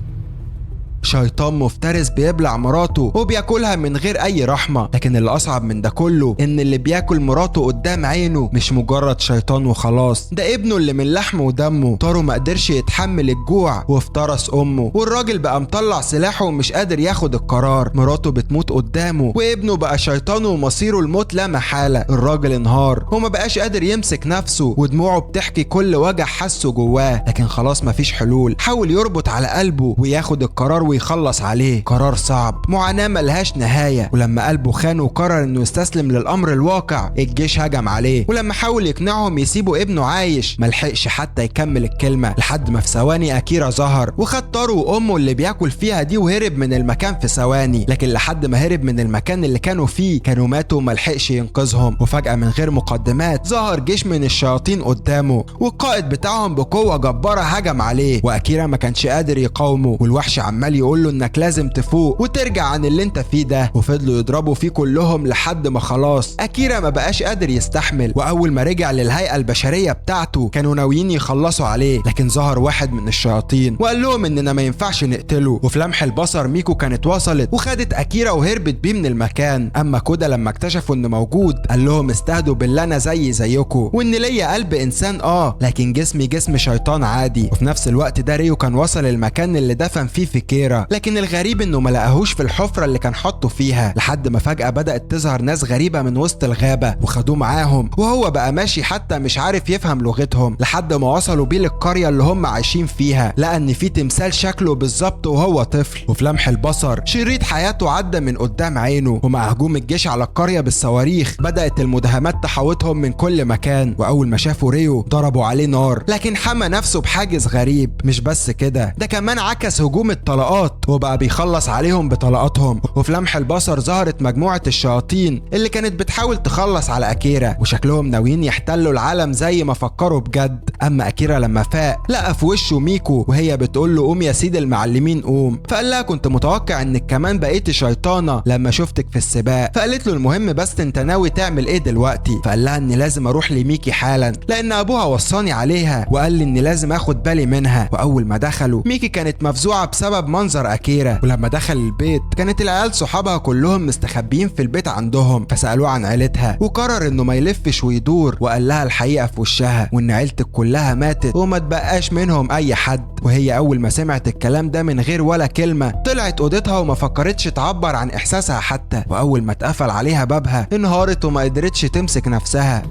شيطان مفترس بيبلع مراته وبياكلها من غير اي رحمة. لكن اللي اصعب من ده كله ان اللي بياكل مراته قدام عينه مش مجرد شيطان وخلاص، ده ابنه اللي من لحمه ودمه. طارو ما قدرش يتحمل الجوع وافترس امه، والراجل بقى مطلع سلاحه ومش قادر ياخد القرار. مراته بتموت قدامه، وابنه بقى شيطان ومصيره الموت لا محالة. الراجل انهار وما بقاش قادر يمسك نفسه، ودموعه بتحكي كل وجع حسه جواه. لكن خلاص مفيش حلول. حاول يربط على قلبه وياخد القرار ويخلص عليه. قرار صعب، معاناة ملهاش نهاية. ولما قلبه خانه وقرر انه يستسلم للامر الواقع، الجيش هجم عليه. ولما حاول يقنعهم يسيبوا ابنه عايش ملحقش حتى يكمل الكلمة، لحد ما في ثواني اكيرا ظهر وخد طارو وامه اللي بياكل فيها دي وهرب من المكان في ثواني. لكن لحد ما هرب من المكان اللي كانوا فيه كانوا ماتوا وملحقش ينقذهم. وفجأة من غير مقدمات ظهر جيش من الشياطين قدامه، والقائد بتاعهم بقوة جبارة هجم عليه، واكيرا ما كانش قادر يقاومه. والوحش عمال يقول له انك لازم تفوق وترجع عن اللي انت فيه ده. وفضلوا يضربوا فيه كلهم لحد ما خلاص اكيرا ما بقاش قادر يستحمل. واول ما رجع للهيئة البشرية بتاعته كانوا ناويين يخلصوا عليه، لكن ظهر واحد من الشياطين وقال لهم اننا ما ينفعش نقتله. وفي لمح البصر ميكو كانت وصلت وخدت اكيرا وهربت بيه من المكان. اما كودا لما اكتشفوا انه موجود قال لهم استهدوا بالله انا زيكم، وان ليا قلب انسان لكن جسمي جسم شيطان عادي. وفي نفس الوقت ده ريو كان وصل المكان اللي دفن فيه فيكيرا، لكن الغريب انه ما لقاهوش في الحفرة اللي كان حاطه فيها، لحد ما فجأة بدأت تظهر ناس غريبة من وسط الغابة وخدوه معاهم. وهو بقى ماشي حتى مش عارف يفهم لغتهم، لحد ما وصلوا بيه للقرية اللي هم عايشين فيها. لقى ان في تمثال شكله بالظبط وهو طفل، وفي لمح البصر شريط حياته عدى من قدام عينه. ومع هجوم الجيش على القرية بالصواريخ بدأت المداهمات تحاوطهم من كل مكان. واول ما شافوا ريو ضربوا عليه نار، لكن حمى نفسه بحاجز غريب. مش بس كده، ده كمان عكس هجوم الطلقات وبقى بيخلص عليهم بطلقاتهم. وفي لمح البصر ظهرت مجموعة الشياطين اللي كانت بتحاول تخلص على اكيرا، وشكلهم ناويين يحتلوا العالم زي ما فكروا بجد. اما اكيرا لما فاق لقى في وشه ميكو وهي بتقول له قوم يا سيد المعلمين قوم. فقال لها كنت متوقع انك كمان بقيتي شيطانة لما شفتك في السباق. فقالت له المهم بس انت ناوي تعمل ايه دلوقتي؟ فقال لها اني لازم اروح لميكي حالا لان ابوها وصاني عليها وقال لي اني لازم اخد بالي منها. واول ما دخلوا ميكي كانت مفزوعة بسبب منظر اكيرا. ولما دخل البيت كانت العيال صحابها كلهم مستخبيين في البيت عندهم، فسألوه عن عيلتها وقرر انه ما يلفش ويدور، وقال لها الحقيقة في وشها وان عيلتك كلها ماتت وما تبقاش منهم اي حد. وهي اول ما سمعت الكلام ده من غير ولا كلمة طلعت اوضتها وما فكرتش تعبر عن احساسها حتى. واول ما اتقفل عليها بابها انهارت وما قدرتش تمسك نفسها.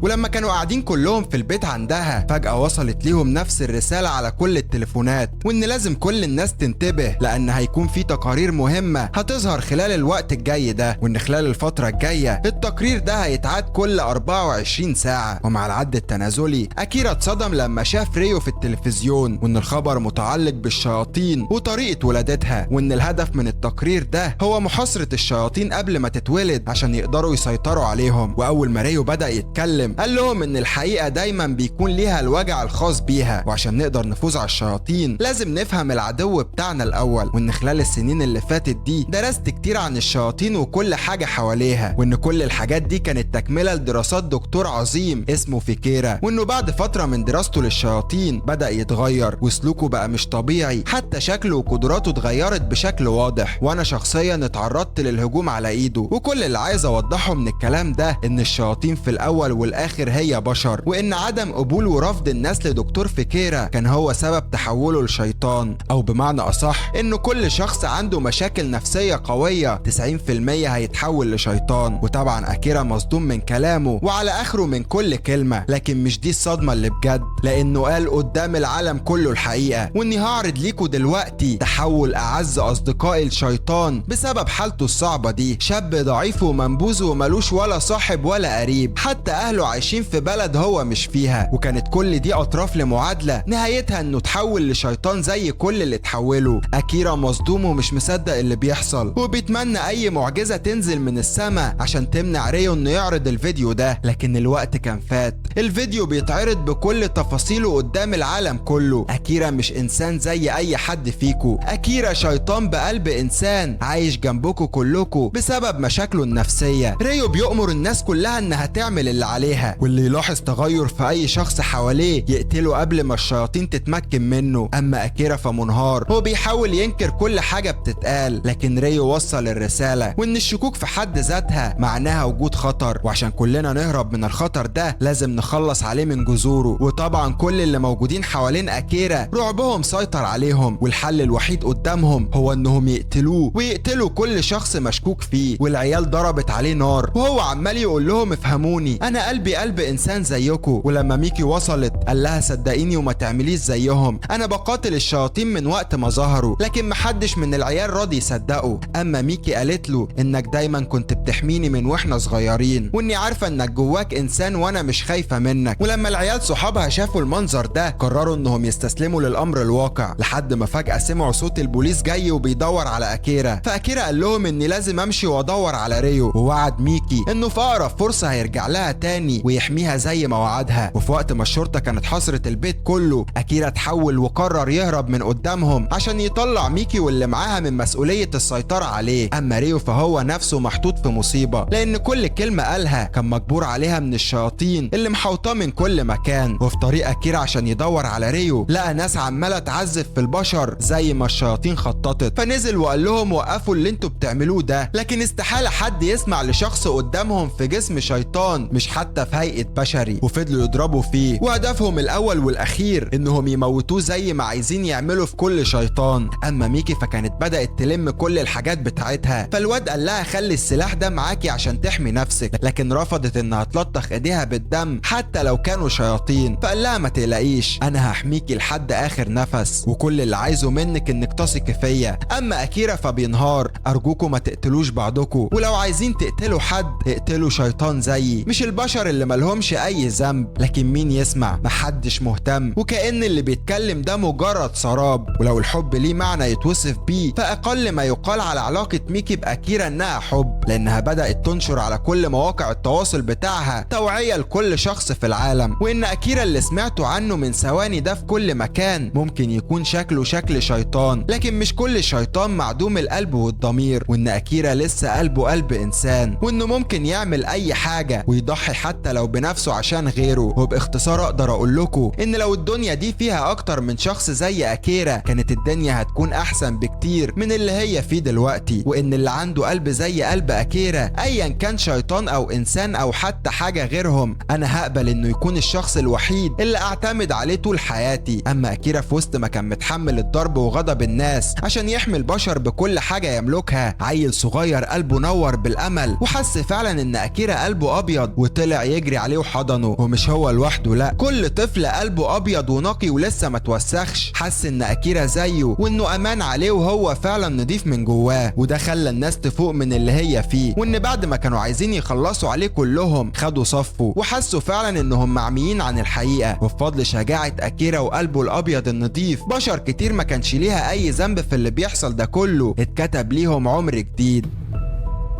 ولما كانوا قاعدين كلهم في البيت عندها فجأة وصلت ليهم نفس الرسالة على كل التليفونات، وان لازم كل الناس تنتبه لان هيكون في تقارير مهمة هتظهر خلال الوقت الجاي ده، وان خلال الفترة الجاية التقرير ده هيتعاد كل 24 ساعة. ومع العد التنازلي أكيرا اتصدم لما شاف ريو في التلفزيون، وان الخبر متعلق بالشياطين وطريقة ولادتها، وان الهدف من التقرير ده هو محاصرة الشياطين قبل ما تتولد عشان يقدروا يسيطروا عليهم. واول ما ريو بدأ يتكلم قال لهم ان الحقيقة دايما بيكون ليها الوجع الخاص بيها، وعشان نقدر نفوز على الشياطين لازم نفهم العدو بتاعنا الاول، وان خلال السنين اللي فاتت دي درست كتير عن الشياطين وكل حاجة حواليها، وان كل الحاجات دي كانت تكملة لدراسات دكتور عظيم اسمه فيكيرا، وانه بعد فترة من دراسته للشياطين بدأ يتغير وسلوكه بقى مش طبيعي، حتى شكله وقدراته اتغيرت بشكل واضح. وانا شخصيا اتعرضت للهجوم على ايده، وكل اللي عايز اوضحه من الكلام ده ان الشياطين في الاول والاخر هي بشر، وان عدم قبول ورفض الناس لدكتور فيكيرا كان هو سبب تحوله لشيطان، او بمعنى اصح انه كل شخص عنده مشاكل نفسية قوية 90% هيتحول لشيطان. وطبعا أكيرا مصدوم من كلامه وعلى اخره من كل كلمة، لكن مش دي الصدمة اللي بجد، لانه قال قدام العالم كله الحقيقة، واني هعرض ليكوا دلوقتي تحول اعز اصدقائي الشيطان بسبب حالته الصعبة دي. شاب ضعيف ومنبوذ وملوش ولا صاحب ولا قريب، حتى اهله عايشين في بلد هو مش فيها، وكانت كل دي اطراف لمعادلة نهايتها انه تحول لشيطان زي كل اللي تحولوا. أكيرا مصدوم ومش مصدق اللي بيحصل، وبيتمنى اي معجزة تنزل من السماء عشان تمنع ريو انه يعرض الفيديو ده، لكن الوقت كان فات. الفيديو بيتعرض بكل تفاصيله قدام العالم كله. أكيرا مش انسان زي اي حد فيكو، أكيرا شيطان بقلب انسان عايش جنبكو كلكو بسبب مشاكله النفسية. ريو بيؤمر الناس كلها انها تعمل اللي عليها، واللي يلاحظ تغير في اي شخص حواليه يقتله قبل ما الشياطين تتمكن منه. اما أكيرا فمنهار، هو بيحاول ينكر كل حاجة بتتقال، لكن ريو وصل الرسالة وان الشكوك في حد ذاتها معناها وجود خطر، وعشان كلنا نهرب من الخطر ده لازم نخلص عليه من جذوره. وطبعا كل اللي موجودين حوالين أكيرا رعبهم سيطر عليهم، والحل الوحيد قدامهم هو انهم يقتلوه ويقتلوا كل شخص مشكوك فيه. والعيال ضربت عليه نار وهو عمال يقول لهم افهموني، انا قلبي قلب انسان زيكم. ولما ميكي وصلت قال لها صدقيني وما تعمليش زيهم، انا بقاتل الشياطين من وقت ما ظهروا، لكن محدش من العيال راضي يصدقوا. اما ميكي قالت له انك دايما كنت بتحميني من واحنا صغيرين، واني عارفه انك جواك انسان وانا مش خايفه منك. ولما العيال صحابها شافوا المنظر ده قرروا انهم يستسلموا للامر الواقع، لحد ما فجاه سمعوا صوت البوليس جاي وبيدور على أكيرا. فأكيرا قال لهم اني لازم امشي وادور على ريو، ووعد ميكي انه في اقرب فرصه هيرجع لها تاني ويحميها زي ما وعدها. وفي وقت ما الشرطه كانت حاصره البيت كله، أكيرا اتحول وقرر يهرب من قدامهم عشان يطلع ميكي واللي معاها من مسؤوليه السيطره عليه. اما ريو فهو نفسه محطوط في مصيبه، لان كل كلمه قالها كان مجبور عليها من الشياطين اللي محوطاه من كل مكان. وفي طريق أكيرا عشان يدور على ريو لقى ناس عماله تعذب في البشر زي ما الشياطين خططت، فنزل وقال لهم وقفوا اللي انتوا بتعملوه ده. لكن استحاله حد يسمع لشخص قدامهم في جسم شيطان مش حتى في هيئه بشري، وفضلوا يضربوا فيه، وهدفهم الاول والاخير انهم يموتوه زي ما عايزين يعملوا في كل شيطان. اما ميكي فكانت بدات تلم كل الحاجات بتاعتها، فالواد قال لها خلي السلاح ده معاكي عشان تحمي نفسك، لكن رفضت انها تلطخ ايديها بالدم حتى لو كانوا شياطين. فقال لها ما تقلقيش انا هحميكي لحد اخر نفس، وكل اللي عايزه منك انك تثقي فيا. اما أكيرا فبينهار، ارجوكم ما تقتلوش بعضكم، ولو عايزين تقتلوا حد اقتلوا شيطان زيي، مش البشر اللي ملهمش اي ذنب. لكن مين يسمع؟ محدش مهتم، وكأن اللي بيتكلم ده مجرد سراب. ولو الحب ليه معنى يتوصف بيه فاقل ما يقال على علاقة ميكي بأكيرا انها حب، لانها بدأت تنشر على كل مواقع التواصل بتاعها توعية لكل شخص في العالم، وان أكيرا اللي سمعته عنه من ثواني ده في كل مكان ممكن يكون شكله شكل شيطان، لكن مش كل شيطان معدوم القلب والضمير، وان أكيرا لسه قلبه قلب انسان، وانه ممكن يعمل اي حاجة ويضحي حتى لو بنفسه عشان غيره. وباختصار اقدر اقول لكم ان لو الدنيا دي فيها اكتر من شخص زي أكيرا كانت الدنيا هتكون احسن بكتير من اللي هي فيه دلوقتي، وان اللي عنده قلب زي قلب أكيرا ايا كان شيطان او انسان او حتى حاجة غيرهم، انا هقبل انه يكون الشخص الوحيد اللي اعتمد عليه طول حياتي. اما أكيرا في وسط ما كان متحمل الضرب وغضب الناس عشان يحمي البشر بكل حاجة يملكها، عيل صغير قلبه نور بالامل وحس فعلا ان أكيرا قلبه ابيض وطلع يجري عليه وحضنه. ومش هو لوحده، لا، كل طفل قلبه ابيض ونقي ولسه ما توسخش حس ان اكيرا زيه وانه امان عليه وهو فعلا نضيف من جواه. وده خلى الناس تفوق من اللي هي فيه، وان بعد ما كانوا عايزين يخلصوا عليه كلهم خدوا صفه وحسوا فعلا انهم معميين عن الحقيقه. وبفضل شجاعه اكيرا وقلبه الابيض النضيف، بشر كتير ما كانش ليها اي ذنب في اللي بيحصل ده كله اتكتب ليهم عمر جديد.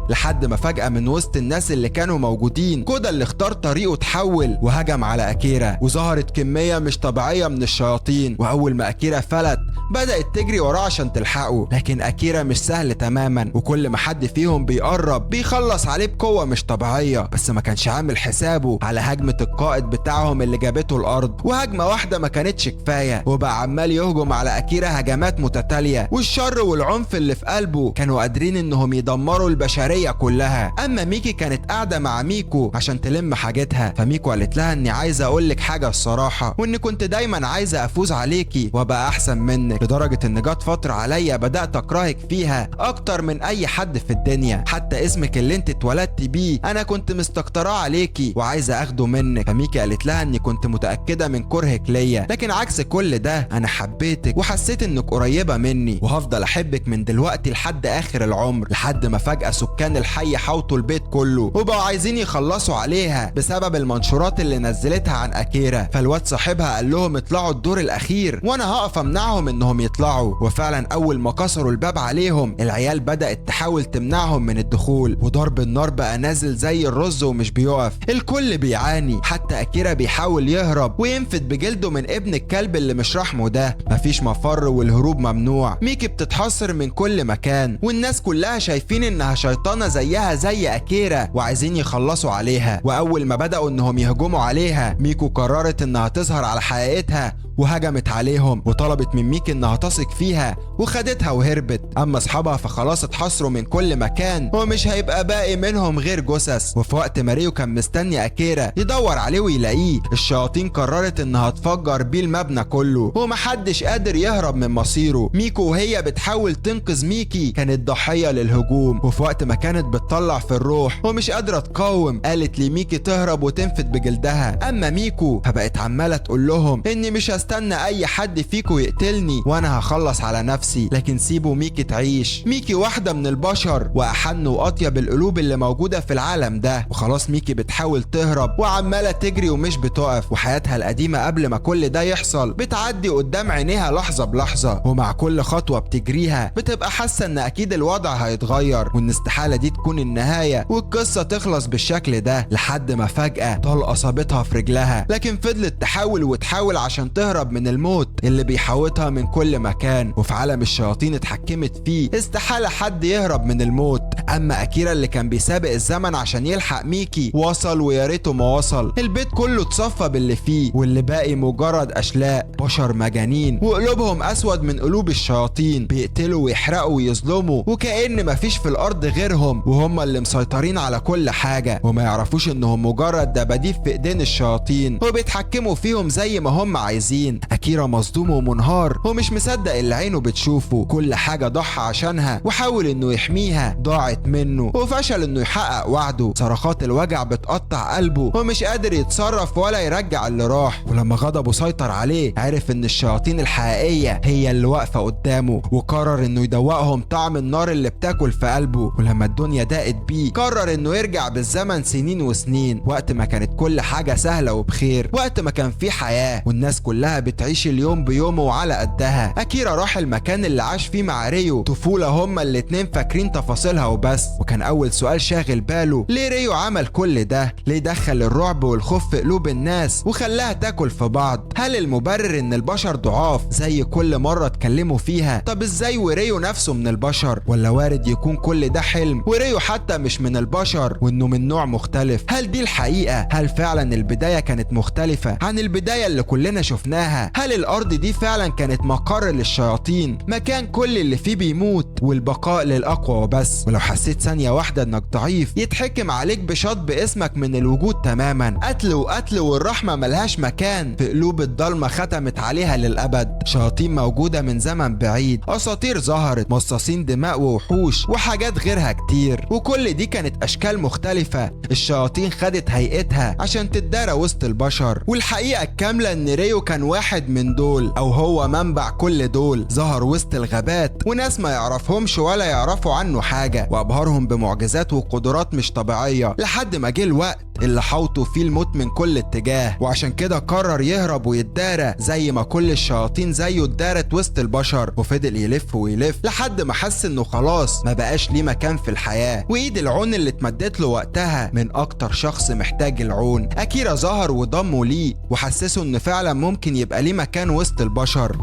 لحد ما فجأة من وسط الناس اللي كانوا موجودين، كودا اللي اختار طريقه اتحول وهجم على أكيرا، وظهرت كمية مش طبيعية من الشياطين. وأول ما أكيرا فلت بدأت تجري وراه عشان تلحقه، لكن أكيرا مش سهل تماما، وكل ما حد فيهم بيقرب بيخلص عليه بقوة مش طبيعية. بس ما كانش عامل حسابه على هجمة القائد بتاعهم اللي جابته الأرض، وهجمة واحدة ما كانتش كفاية، وبقى عمال يهجم على أكيرا هجمات متتالية. والشر والعنف اللي في قلبه كانوا قادرين إنهم يدمروا البشرية كلها. اما ميكي كانت قاعده مع ميكو عشان تلم حاجتها، فميكو قالت لها اني عايزه اقول لك حاجه الصراحه، واني كنت دايما عايزه افوز عليكي وابقى احسن منك، لدرجه ان جت فتره عليا بدات اكرهك فيها اكتر من اي حد في الدنيا. حتى اسمك اللي انت اتولدتي بيه انا كنت مستكتراه عليكي وعايزه اخده منك. فميكي قالت لها اني كنت متاكده من كرهك ليا، لكن عكس كل ده انا حبيتك وحسيت انك قريبه مني، وهفضل احبك من دلوقتي لحد اخر العمر. لحد ما فجاه سكان الحي حوطوا البيت كله وبقوا عايزين يخلصوا عليها بسبب المنشورات اللي نزلتها عن اكيرا. فالواد صاحبها قال لهم اطلعوا الدور الاخير وانا هقف امنعهم انهم يطلعوا. وفعلا اول ما كسروا الباب عليهم العيال بدأت تحاول تمنعهم من الدخول، وضرب النار بقى نازل زي الرز ومش بيقف. الكل بيعاني، حتى اكيرا بيحاول يهرب وينفد بجلده من ابن الكلب اللي مش رحمه ده. مفيش مفر والهروب ممنوع. ميكي بتتحصر من كل مكان، والناس كلها شايفين انها شيطانه زيها زي اكيرا وعايزين يخلصوا عليها. واول ما بدأوا انهم يهجموا عليها، ميكو قررت انها تظهر على حقيقتها وهجمت عليهم وطلبت من ميكي انها تثق فيها وخدتها وهربت. اما اصحابها فخلاص اتحصروا من كل مكان ومش هيبقى باقي منهم غير جثث. وفي وقت ما ريو كان مستني اكيرا يدور عليه ويلاقيه، الشياطين قررت انها تفجر بيه المبنى كله ومحدش قادر يهرب من مصيره. ميكو وهي بتحاول تنقذ ميكي كانت ضحية للهجوم، وفي وقت ما كانت بتطلع في الروح ومش قادرة تقاوم قالت لميكي تهرب وتنفد بجلدها. اما ميكو فبقت عمالة تقول لهم اني مش هستنى اي حد فيكو يقتلني وانا هخلص على نفسي، لكن سيبوا ميكي تعيش. ميكي واحدة من البشر واحن واطيب القلوب اللي موجودة في العالم ده. وخلاص ميكي بتحاول تهرب وعمالة تجري ومش بتقف، وحياتها القديمة قبل ما كل ده يحصل بتعدي قدام عينيها لحظة بلحظة، ومع كل خطوة بتجريها بتبقى حاسة ان اكيد الوضع هيتغير وان استحالة دي تكون النهاية والقصة تخلص بالشكل ده. لحد ما فجأة طلقة صابتها في رجلها، لكن فضلت تحاول وتحاول عشان تهرب من الموت اللي بيحاوطها من كل مكان. وفي عالم الشياطين اتحكمت فيه استحالة حد يهرب من الموت. اما اكيرا اللي كان بيسابق الزمن عشان يلحق ميكي وصل، ويا ريته ما وصل. البيت كله اتصفى باللي فيه، واللي باقي مجرد اشلاء بشر مجانين وقلوبهم اسود من قلوب الشياطين، بيقتلوا ويحرقوا ويظلموا وكأن مفيش في الارض غيرهم، وهم اللي مسيطرين على كل حاجة وما يعرفوش انهم مجرد دباديب في ايدين الشياطين وبيتحكموا فيهم زي ما هم عايزين. اكيرا مصدوم ومنهار ومش مصدق اللي عينه بتشوفه. كل حاجة ضحى عشانها وحاول انه يحميها ضاعت منه وفشل انه يحقق وعده. صرخات الوجع بتقطع قلبه ومش قادر يتصرف ولا يرجع اللي راح. ولما غضبه سيطر عليه عرف ان الشياطين الحقيقية هي اللي واقفة قدامه، وقرر انه يدوقهم طعم النار اللي بتاكل في قلبه. ولما الدنيا ضاقت بيه قرر انه يرجع بالزمن سنين وسنين، وقت ما كانت كل حاجة سهلة وبخير، وقت ما كان في حياة والناس كلها بتعيش اليوم بيومه وعلى قدها. اكيرا راح المكان اللي عاش فيه مع ريو طفولة هما الاتنين فاكرين تفاصيلها وبس. وكان اول سؤال شاغل باله ليه ريو عمل كل ده؟ ليه دخل الرعب والخوف في قلوب الناس وخلاها تاكل في بعض؟ هل المبرر ان البشر ضعاف زي كل مرة اتكلموا فيها؟ طب ازاي وريو نفسه من البشر؟ ولا وارد يكون كل ده حلم وريو حتى مش من البشر وانه من نوع مختلف؟ هل دي الحقيقة؟ هل فعلا البداية كانت مختلفة عن البداية اللي كلنا شفناها؟ هل الارض دي فعلا كانت مقر للشياطين، مكان كل اللي فيه بيموت والبقاء للاقوى وبس؟ ولو حسيت ثانية واحدة انك ضعيف يتحكم عليك بشطب اسمك من الوجود تماما. قتل وقتل والرحمة ملهاش مكان في قلوب الضلمة ختمت عليها للأبد. شياطين موجودة من زمن بعيد، أساطير ظهرت، مصاصين دماء ووحوش وحاجات غيرها كتير، وكل دي كانت أشكال مختلفة. الشياطين خدت هيئتها عشان تتدارى وسط البشر، والحقيقة الكاملة ان ريو كان واحد من دول، أو هو منبع كل دول. ظهر وسط الغابات وناس ما يعرفهمش ولا يعرفوا عنه حاجة، وأبهرهم بمعجزات وقدرات مش طبيعية، لحد ما جه الوقت اللي حوطوا فيه الموت من كل اتجاه. وعشان كده قرر يهرب ويتدارى زي ما كل الشياطين زيه اتدارت وسط البشر، وفضل يلف ويلف لحد ما حس انه خلاص ما بقاش ليه مكان في الحياة. وايد العون اللي اتمدت له وقتها من اكتر شخص محتاج العون، اكيرا ظهر وضمه ليه وحسسه ان فعلا ممكن يبقى ليه مكان وسط البشر.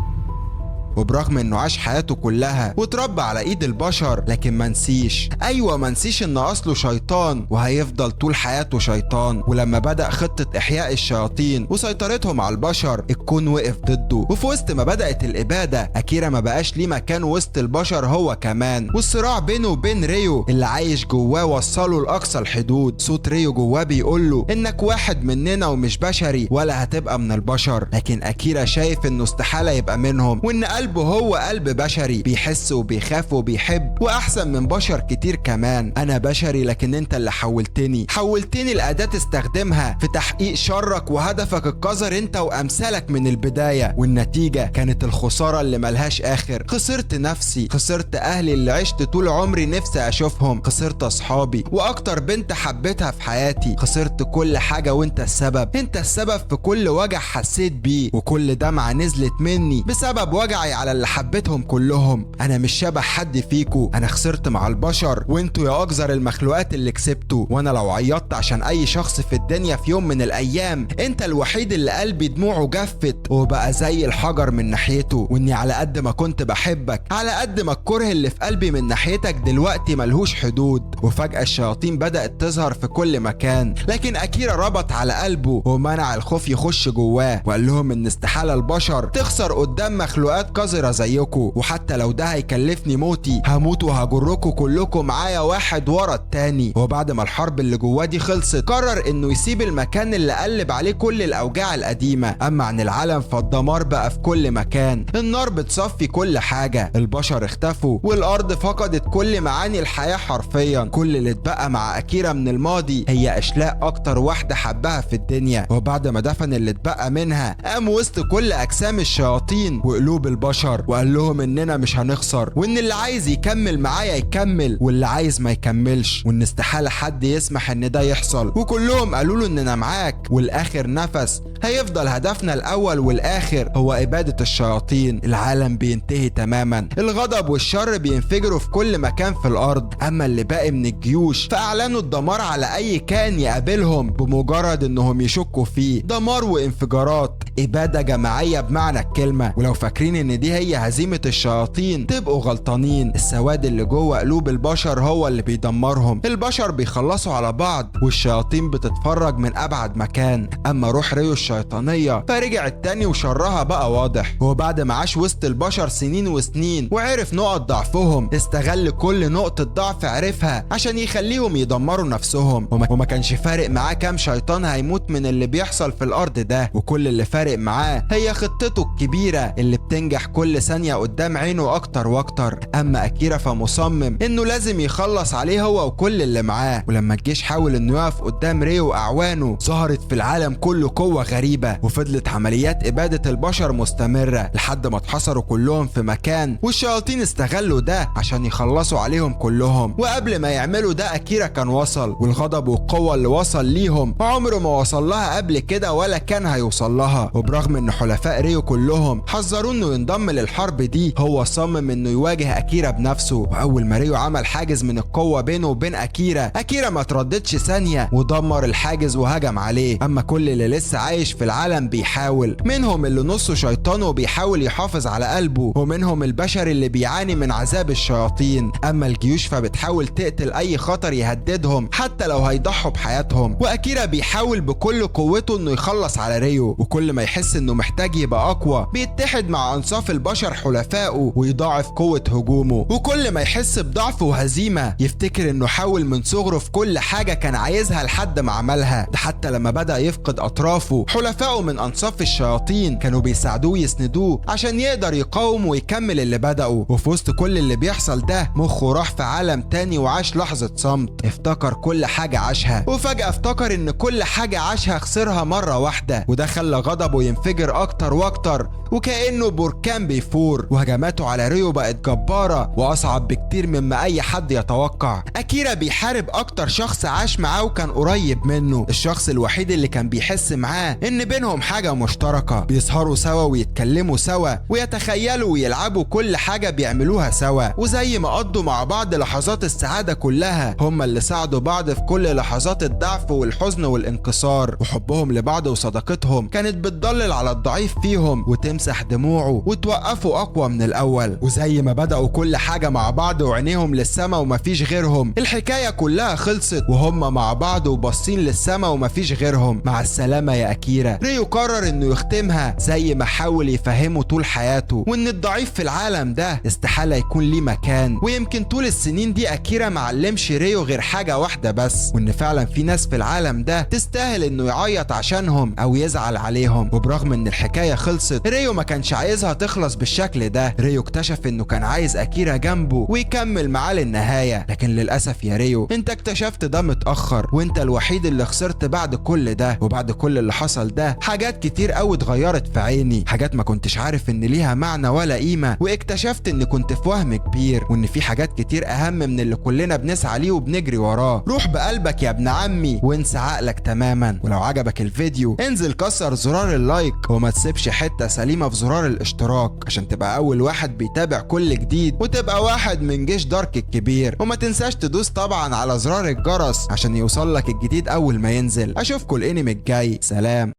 وبرغم انه عاش حياته كلها واتربى على ايد البشر، لكن منسيش، ايوه منسيش ان اصله شيطان وهيفضل طول حياته شيطان. ولما بدأ خطة احياء الشياطين وسيطرتهم على البشر، الكون وقف ضده. وفي وسط ما بدأت الابادة، اكيرا ما بقاش ليه مكان وسط البشر هو كمان. والصراع بينه وبين ريو اللي عايش جواه وصله لاقصى الحدود. صوت ريو جواه بيقوله انك واحد مننا ومش بشري ولا هتبقى من البشر، لكن اكيرا شايف انه استحالة يبقى منهم، وان قلبه هو قلب بشري بيحس وبيخاف وبيحب، واحسن من بشر كتير كمان. انا بشري لكن انت اللي حولتني الاداة تستخدمها في تحقيق شرك وهدفك القذر انت وامثالك من البداية. والنتيجة كانت الخسارة اللي ملهاش اخر. خسرت نفسي، خسرت اهلي اللي عشت طول عمري نفسي اشوفهم، خسرت اصحابي واكتر بنت حبيتها في حياتي، خسرت كل حاجة وانت السبب. انت السبب في كل وجع حسيت بيه، وكل دمعة نزلت مني بسبب وجعي على اللي حبيتهم كلهم. انا مش شبه حد فيكو، انا خسرت مع البشر وانتوا يا اقذر المخلوقات اللي كسبتوا. وانا لو عيطت عشان اي شخص في الدنيا في يوم من الايام، انت الوحيد اللي قلبي دموعه جفت وبقى زي الحجر من ناحيته. واني على قد ما كنت بحبك، على قد ما الكره اللي في قلبي من ناحيتك دلوقتي ملهوش حدود. وفجأة الشياطين بدأت تظهر في كل مكان، لكن اكيرا ربط على قلبه ومنع الخوف يخش جواه، وقال لهم ان استحالة البشر تخسر قدام مخلوقات قذرة زيكو، وحتى لو ده هيكلفني موتي هموت وهجركوا كلكم معايا واحد ورا التاني. وبعد ما الحرب اللي جواه دي خلصت، قرر انه يسيب المكان اللي قلب عليه كل الاوجاع القديمة. اما عن العالم فالدمار بقى في كل مكان، النار بتصفي كل حاجة، البشر اختفوا والارض فقدت كل معاني الحياة حرفيا. كل اللي اتبقى مع اكيرا من الماضي هي اشلاء اكتر واحدة حبها في الدنيا. وبعد ما دفن اللي اتبقى منها، قام وسط كل اجسام الشياطين وقلوب البشر وقال لهم اننا مش هنخسر، وان اللي عايز يكمل معايا يكمل، واللي عايز ما يكملش، وان استحالة حد يسمح ان ده يحصل. وكلهم قالوا له اننا معاك، والاخر نفس هيفضل هدفنا الاول والاخر هو ابادة الشياطين. العالم بينتهي تماما، الغضب والشر بينفجروا في كل مكان في الارض. اما اللي باقي من الجيوش فاعلنوا الدمار على اي كائن يقابلهم بمجرد انهم يشكوا فيه. دمار وانفجارات، ابادة جماعية بمعنى الكلمة. ولو فاكرين ان دي هي هزيمة الشياطين تبقوا غلطانين. السواد اللي جوه قلوب البشر هو اللي بيدمرهم. البشر بيخلصوا على بعض والشياطين بتتفرج من ابعد مكان. اما روح ريو الشيطانية فرجعت تاني وشرها بقى واضح. وبعد ما عاش وسط البشر سنين وسنين وعرف نقط ضعفهم، استغل كل نقطة ضعف عرفها عشان يخليهم يدمروا نفسهم. وما كانش فارق معاه كام شيطان هيموت من اللي بيحصل في الارض ده، وكل اللي فارق معاه هي خطته الكبيرة اللي بتنجح كل ثانية قدام عينه اكتر واكتر. اما اكيرا فمصمم انه لازم يخلص عليه هو وكل اللي معاه. ولما الجيش حاول انه يقف قدام ريو واعوانه، ظهرت في العالم كله قوة غريبة، وفضلت عمليات ابادة البشر مستمرة لحد ما اتحصروا كلهم في مكان، والشياطين استغلوا ده عشان يخلصوا عليهم كلهم. وقبل ما يعملوا ده اكيرا كان وصل، والغضب والقوة اللي وصل ليهم عمره ما وصل لها قبل كده ولا كان هيوصل لها. وبرغم ان حلفاء ريو كلهم حذروه انه ينضم للحرب دي، هو صمم انه يواجه اكيرا بنفسه. واول ما ريو عمل حاجز من القوة بينه وبين اكيرا ما ترددش ثانية ودمر الحاجز وهجم عليه. اما كل اللي لسه عايش في العالم بيحاول، منهم اللي نصه شيطان وبيحاول يحافظ على قلبه، ومنهم البشر اللي بيعاني من عذاب الشياطين. اما الجيوش فبتحاول تقتل اي خطر يهددهم حتى لو هيضحوا بحياتهم. واكيرا بيحاول بكل قوته انه يخلص على ريو، وكل ما يحس انه محتاج يبقى اقوى بيتحد مع انصاف يضاعف البشر حلفائه ويضاعف قوة هجومه. وكل ما يحس بضعف وهزيمة يفتكر انه حاول من صغره في كل حاجة كان عايزها لحد ما عملها. ده حتى لما بدأ يفقد أطرافه حلفائه من أنصاف الشياطين كانوا بيساعدوه ويسندوه عشان يقدر يقاوم ويكمل اللي بدأه. وفي وسط كل اللي بيحصل ده مخه راح في عالم تاني وعاش لحظة صمت. افتكر كل حاجة عاشها، وفجأة افتكر ان كل حاجة عاشها خسرها مرة واحدة، وده خلى غضبه ينفجر اكتر واكتر وكأنه بركان بيفور. وهجماته على ريو بقت جبارة واصعب بكتير مما اي حد يتوقع. اكيرا بيحارب اكتر شخص عاش معاه وكان قريب منه، الشخص الوحيد اللي كان بيحس معاه ان بينهم حاجة مشتركة. بيسهروا سوا ويتكلموا سوا ويتخيلوا ويلعبوا كل حاجة بيعملوها سوا. وزي ما قضوا مع بعض لحظات السعادة كلها، هما اللي ساعدوا بعض في كل لحظات الضعف والحزن والانكسار. وحبهم لبعض وصداقتهم كانت بتضلل على الضعيف فيهم وتمسح دموعه وتوقفوا اقوى من الاول. وزي ما بدأوا كل حاجة مع بعض وعينيهم للسما ومفيش غيرهم، الحكاية كلها خلصت وهم مع بعض وباصين للسما ومفيش غيرهم. مع السلامة يا أكيرا. ريو قرر انه يختمها زي ما حاول يفهمه طول حياته، وان الضعيف في العالم ده استحالة يكون ليه مكان. ويمكن طول السنين دي أكيرا معلمش ريو غير حاجة واحدة بس، وان فعلا في ناس في العالم ده تستاهل انه يعيط عشانهم او يزعل عليهم. وبرغم ان الحكاية خلصت، ريو ما كانش عايزها تخلص بالشكل ده. ريو اكتشف انه كان عايز أكيرا جنبه ويكمل معاه للنهاية، لكن للأسف يا ريو انت اكتشفت ده متأخر، وانت الوحيد اللي خسرت بعد كل ده. وبعد كل اللي حصل ده حاجات كتير قوي اتغيرت في عيني، حاجات ما كنتش عارف ان ليها معنى ولا قيمة، واكتشفت ان كنت في وهم كبير، وان في حاجات كتير اهم من اللي كلنا بنسعى ليه وبنجري وراه. روح بقلبك يا ابن عمي وانسى عقلك تماما. ولو عجبك الفيديو انزل كسر زرار اللايك وما تسيبش حتة سليمة في زرار الاشتراك عشان تبقى اول واحد بيتابع كل جديد وتبقى واحد من جيش دارك الكبير. وما تنساش تدوس طبعا على زرار الجرس عشان يوصل لك الجديد اول ما ينزل. اشوفكوا الانمي الجاي، سلام.